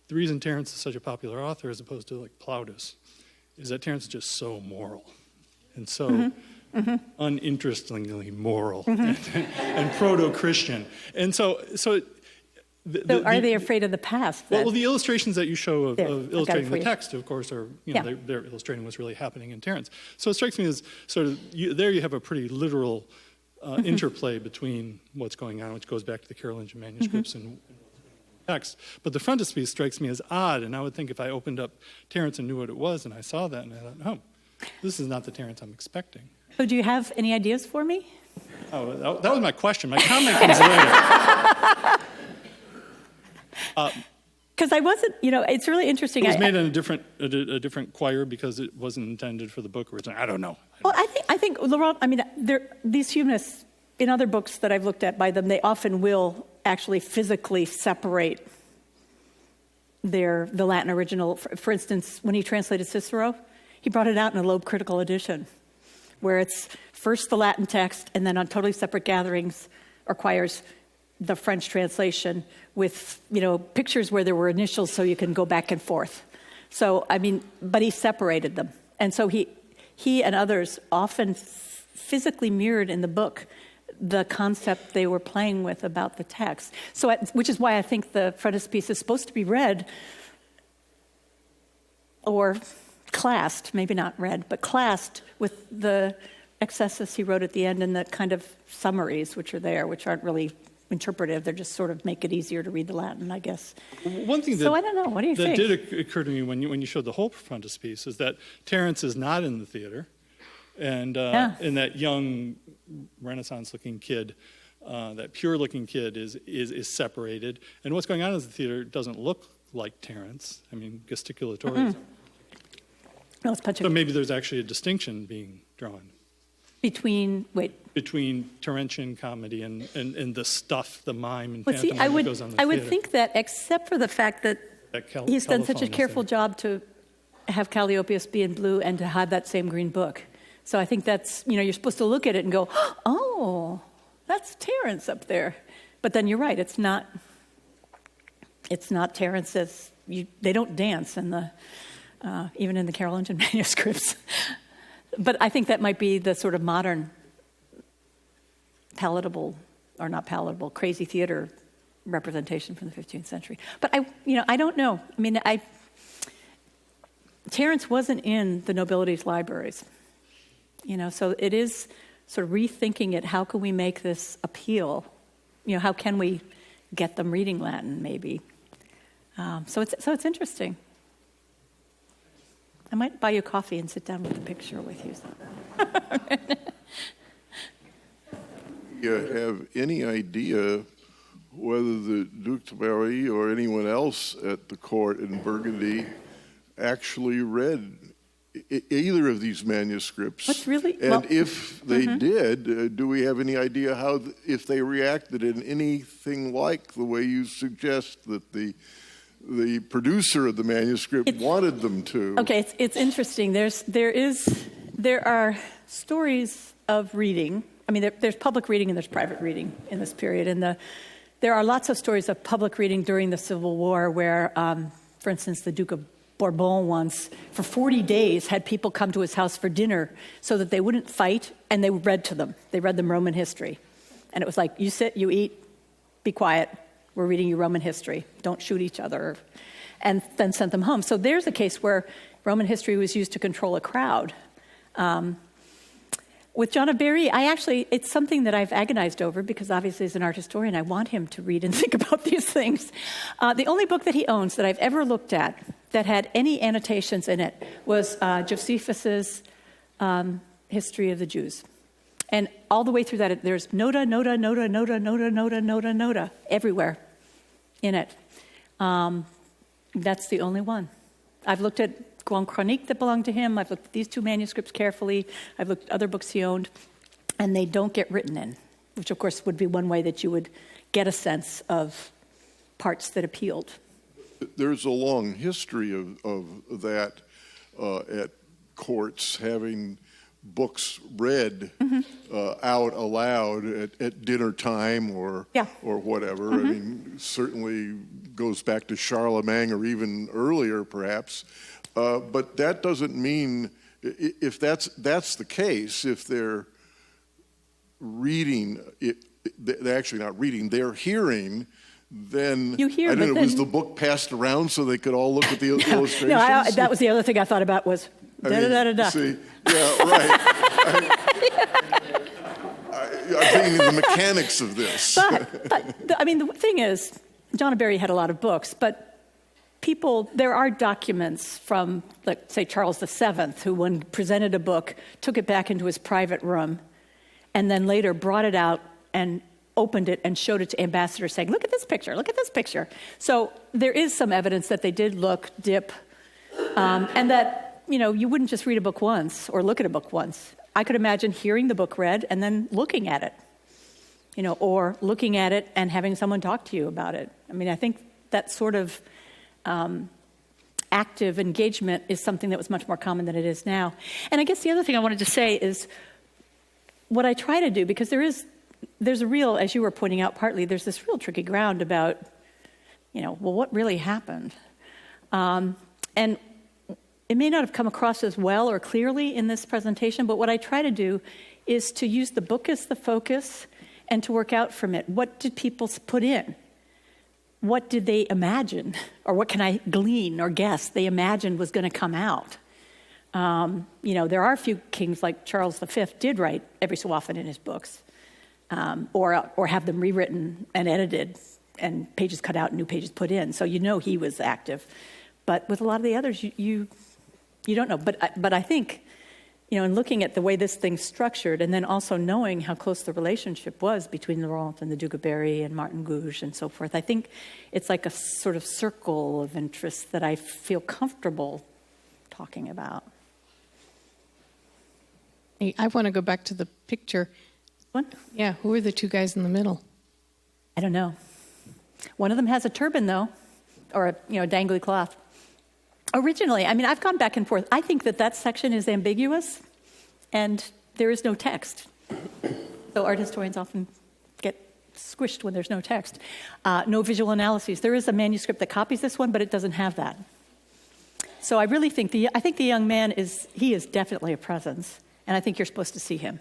the reason Terence is such a popular author as opposed to like Plautus is that Terence is just so moral and so uninterestingly moral and proto-Christian. And so are they afraid of the past? Well, the illustrations that you show of illustrating the you. text, of course, are, they're illustrating what's really happening in Terence. So it strikes me as sort of, there you have a pretty literal interplay between what's going on, which goes back to the Carolingian manuscripts and text. But the frontispiece strikes me as odd, and I would think if I opened up Terence and knew what it was, and I saw that, and I thought, oh, this is not the Terence I'm expecting. So do you have any ideas for me? Oh, that was my question. My comment comes later. Because I wasn't, it's really interesting. It was made in a different choir because it wasn't intended for the book originally. I don't know. Well, I think Laurent, these humanists, in other books that I've looked at by them, they often will actually physically separate the Latin original. For instance, when he translated Cicero, he brought it out in a Loeb critical edition, where it's first the Latin text, and then on totally separate gatherings or choirs, the French translation with, pictures where there were initials so you can go back and forth. So, but he separated them. And so he and others often physically mirrored in the book the concept they were playing with about the text. So, which is why I think the frontispiece is supposed to be read or classed, maybe not read, but classed with the excesses he wrote at the end and the kind of summaries which are there, which aren't really interpretive. They're just sort of make it easier to read the Latin, I guess. One thing I don't know. What do you think? That did occur to me when you showed the whole frontispiece is that Terence is not in the theater, and that young Renaissance-looking kid, that pure-looking kid, is separated. And what's going on in the theater doesn't look like Terence. Gesticulatory. No, it's so maybe there's actually a distinction being drawn. Between Terentian comedy and the stuff, the mime and pantomime that goes on in the I would theater. think that, except for the fact that he's done such a careful job to have Calliopeus be in blue and to have that same green book. So I think that's, you're supposed to look at it and go, oh, that's Terence up there. But then you're right, it's not Terence as, they don't dance in the, even in the Carolingian manuscripts. But I think that might be the sort of modern crazy theater representation from the 15th century. But I don't know. Terence wasn't in the nobility's libraries, so it is sort of rethinking it. How can we make this appeal? How can we get them reading Latin, maybe? So it's interesting. I might buy you coffee and sit down with the picture with you. You have any idea whether the Duc de Berry or anyone else at the court in Burgundy actually read either of these manuscripts? What's really? And if they did, do we have any idea if they reacted in anything like the way you suggest that the producer of the manuscript wanted them to? Okay, it's interesting. There are stories of reading. I mean, there's public reading and there's private reading in this period, and there are lots of stories of public reading during the Civil War where, for instance, the Duke of Bourbon once, for 40 days, had people come to his house for dinner so that they wouldn't fight, and they read to them. They read them Roman history. And it was like, you sit, you eat, be quiet, we're reading you Roman history, don't shoot each other, and then sent them home. So there's a case where Roman history was used to control a crowd. With John of Berry, it's something that I've agonized over because obviously as an art historian, I want him to read and think about these things. The only book that he owns that I've ever looked at that had any annotations in it was Josephus's History of the Jews. And all the way through that, there's nota everywhere in it. That's the only one. I've looked at Grand Chronique that belonged to him. I've looked at these two manuscripts carefully. I've looked at other books he owned, and they don't get written in, which of course would be one way that you would get a sense of parts that appealed. There's a long history of that at courts, having books read out aloud at dinner time or whatever. I mean, certainly goes back to Charlemagne or even earlier, perhaps. But that doesn't mean, if that's the case, if they're reading, they're actually not reading, they're hearing, then you hear, I don't know, was the book passed around so they could all look at the illustrations? No, that was the other thing I thought about was da-da-da-da-da. See, yeah, right. I'm thinking of the mechanics of this. But I mean, the thing is, John of Berry had a lot of books, but there are documents from, like, say, Charles VII, who, when presented a book, took it back into his private room, and then later brought it out and opened it and showed it to ambassadors saying, look at this picture, look at this picture. So there is some evidence that they did look, dip, and that, you wouldn't just read a book once or look at a book once. I could imagine hearing the book read and then looking at it, or looking at it and having someone talk to you about it. I mean, I think that sort of active engagement is something that was much more common than it is now. And I guess the other thing I wanted to say is what I try to do, because there's a real, as you were pointing out partly, there's this real tricky ground about, what really happened? And it may not have come across as well or clearly in this presentation, but what I try to do is to use the book as the focus and to work out from it. What did people put in? What did they imagine? Or what can I glean or guess they imagined was going to come out? There are a few kings, like Charles V did write every so often in his books, or have them rewritten and edited and pages cut out and new pages put in. So he was active. But with a lot of the others, you don't know. But I think, in looking at the way this thing's structured, and then also knowing how close the relationship was between Laurent and the Duc of Berry and Martin Gouge and so forth, I think it's like a sort of circle of interest that I feel comfortable talking about. Hey, I want to go back to the picture. What? Yeah, who are the two guys in the middle? I don't know. One of them has a turban, though, or a dangly cloth. Originally, I mean, I've gone back and forth. I think that section is ambiguous, and there is no text. So art historians often get squished when there's no text. No visual analyses. There is a manuscript that copies this one, but it doesn't have that. So I really think the young man is definitely a presence, and I think you're supposed to see him.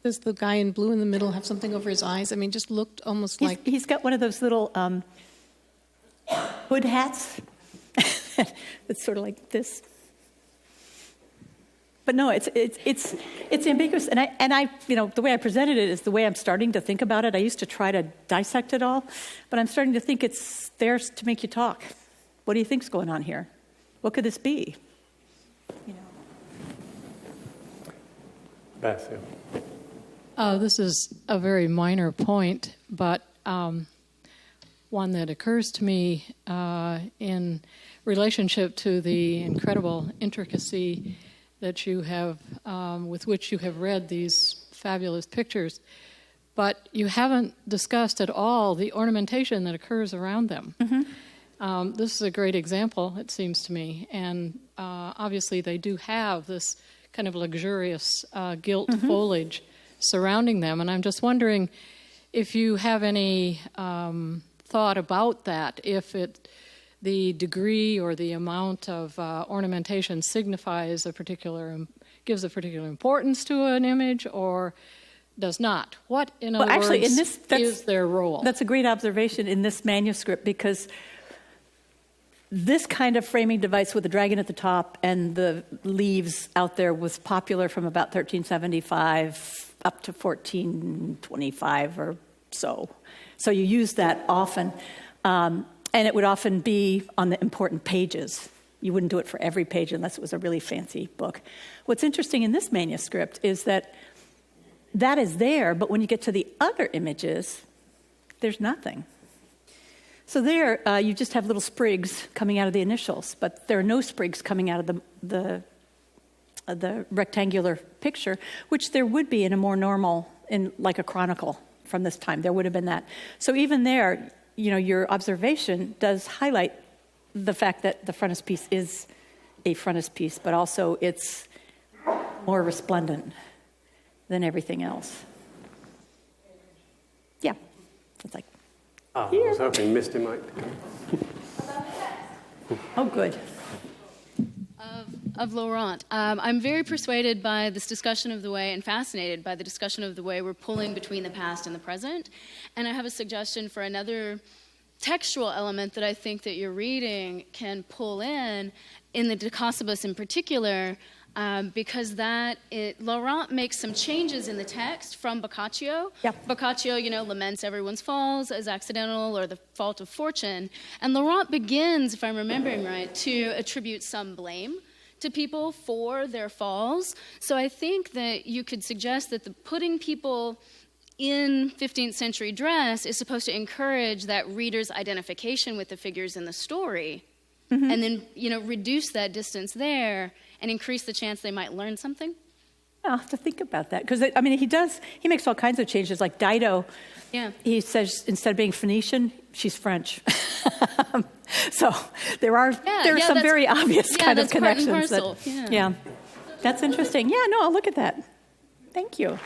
Does the guy in blue in the middle have something over his eyes? I mean, just looked almost like... He's got one of those little hood hats that's sort of like this. But no, it's ambiguous, and I the way I presented it is the way I'm starting to think about it. I used to try to dissect it all, but I'm starting to think it's there to make you talk. What do you think's going on here? What could this be? Beth, This is a very minor point, but one that occurs to me in relationship to the incredible intricacy that you have, with which you have read these fabulous pictures, but you haven't discussed at all the ornamentation that occurs around them. Mm-hmm. This is a great example, it seems to me, and obviously they do have this kind of luxurious gilt mm-hmm. foliage surrounding them, and I'm just wondering if you have any thought about that, if the degree or the amount of ornamentation signifies gives a particular importance to an image or does not. What, in other words, is their role? That's a great observation in this manuscript, because this kind of framing device with the dragon at the top and the leaves out there was popular from about 1375 up to 1425 or so. So you use that often. And it would often be on the important pages. You wouldn't do it for every page unless it was a really fancy book. What's interesting in this manuscript is that is there, but when you get to the other images, there's nothing. So there, you just have little sprigs coming out of the initials, but there are no sprigs coming out of the rectangular picture, which there would be in a more normal, in like a chronicle from this time. There would have been that. So even there, your observation does highlight the fact that the frontispiece is a frontispiece, but also it's more resplendent than everything else. Yeah. It's like, I was hoping Misty might come. oh, good. Of Laurent. I'm very persuaded by this discussion of the way, and fascinated by the discussion of the way we're pulling between the past and the present. And I have a suggestion for another textual element that I think that your reading can pull in the casibus in particular, because Laurent makes some changes in the text from Boccaccio. Yep. Boccaccio, laments everyone's falls as accidental or the fault of fortune. And Laurent begins, if I'm remembering right, to attribute some blame to people for their falls. So I think that you could suggest that the putting people in 15th century dress is supposed to encourage that reader's identification with the figures in the story, mm-hmm. and then reduce that distance there and increase the chance they might learn something. I'll have to think about that, because he makes all kinds of changes, like Dido. Yeah. He says instead of being Phoenician, she's French. So there are some very obvious kind of connections. Part and parcel. Yeah, that's interesting. Yeah, no, I'll look at that. Thank you.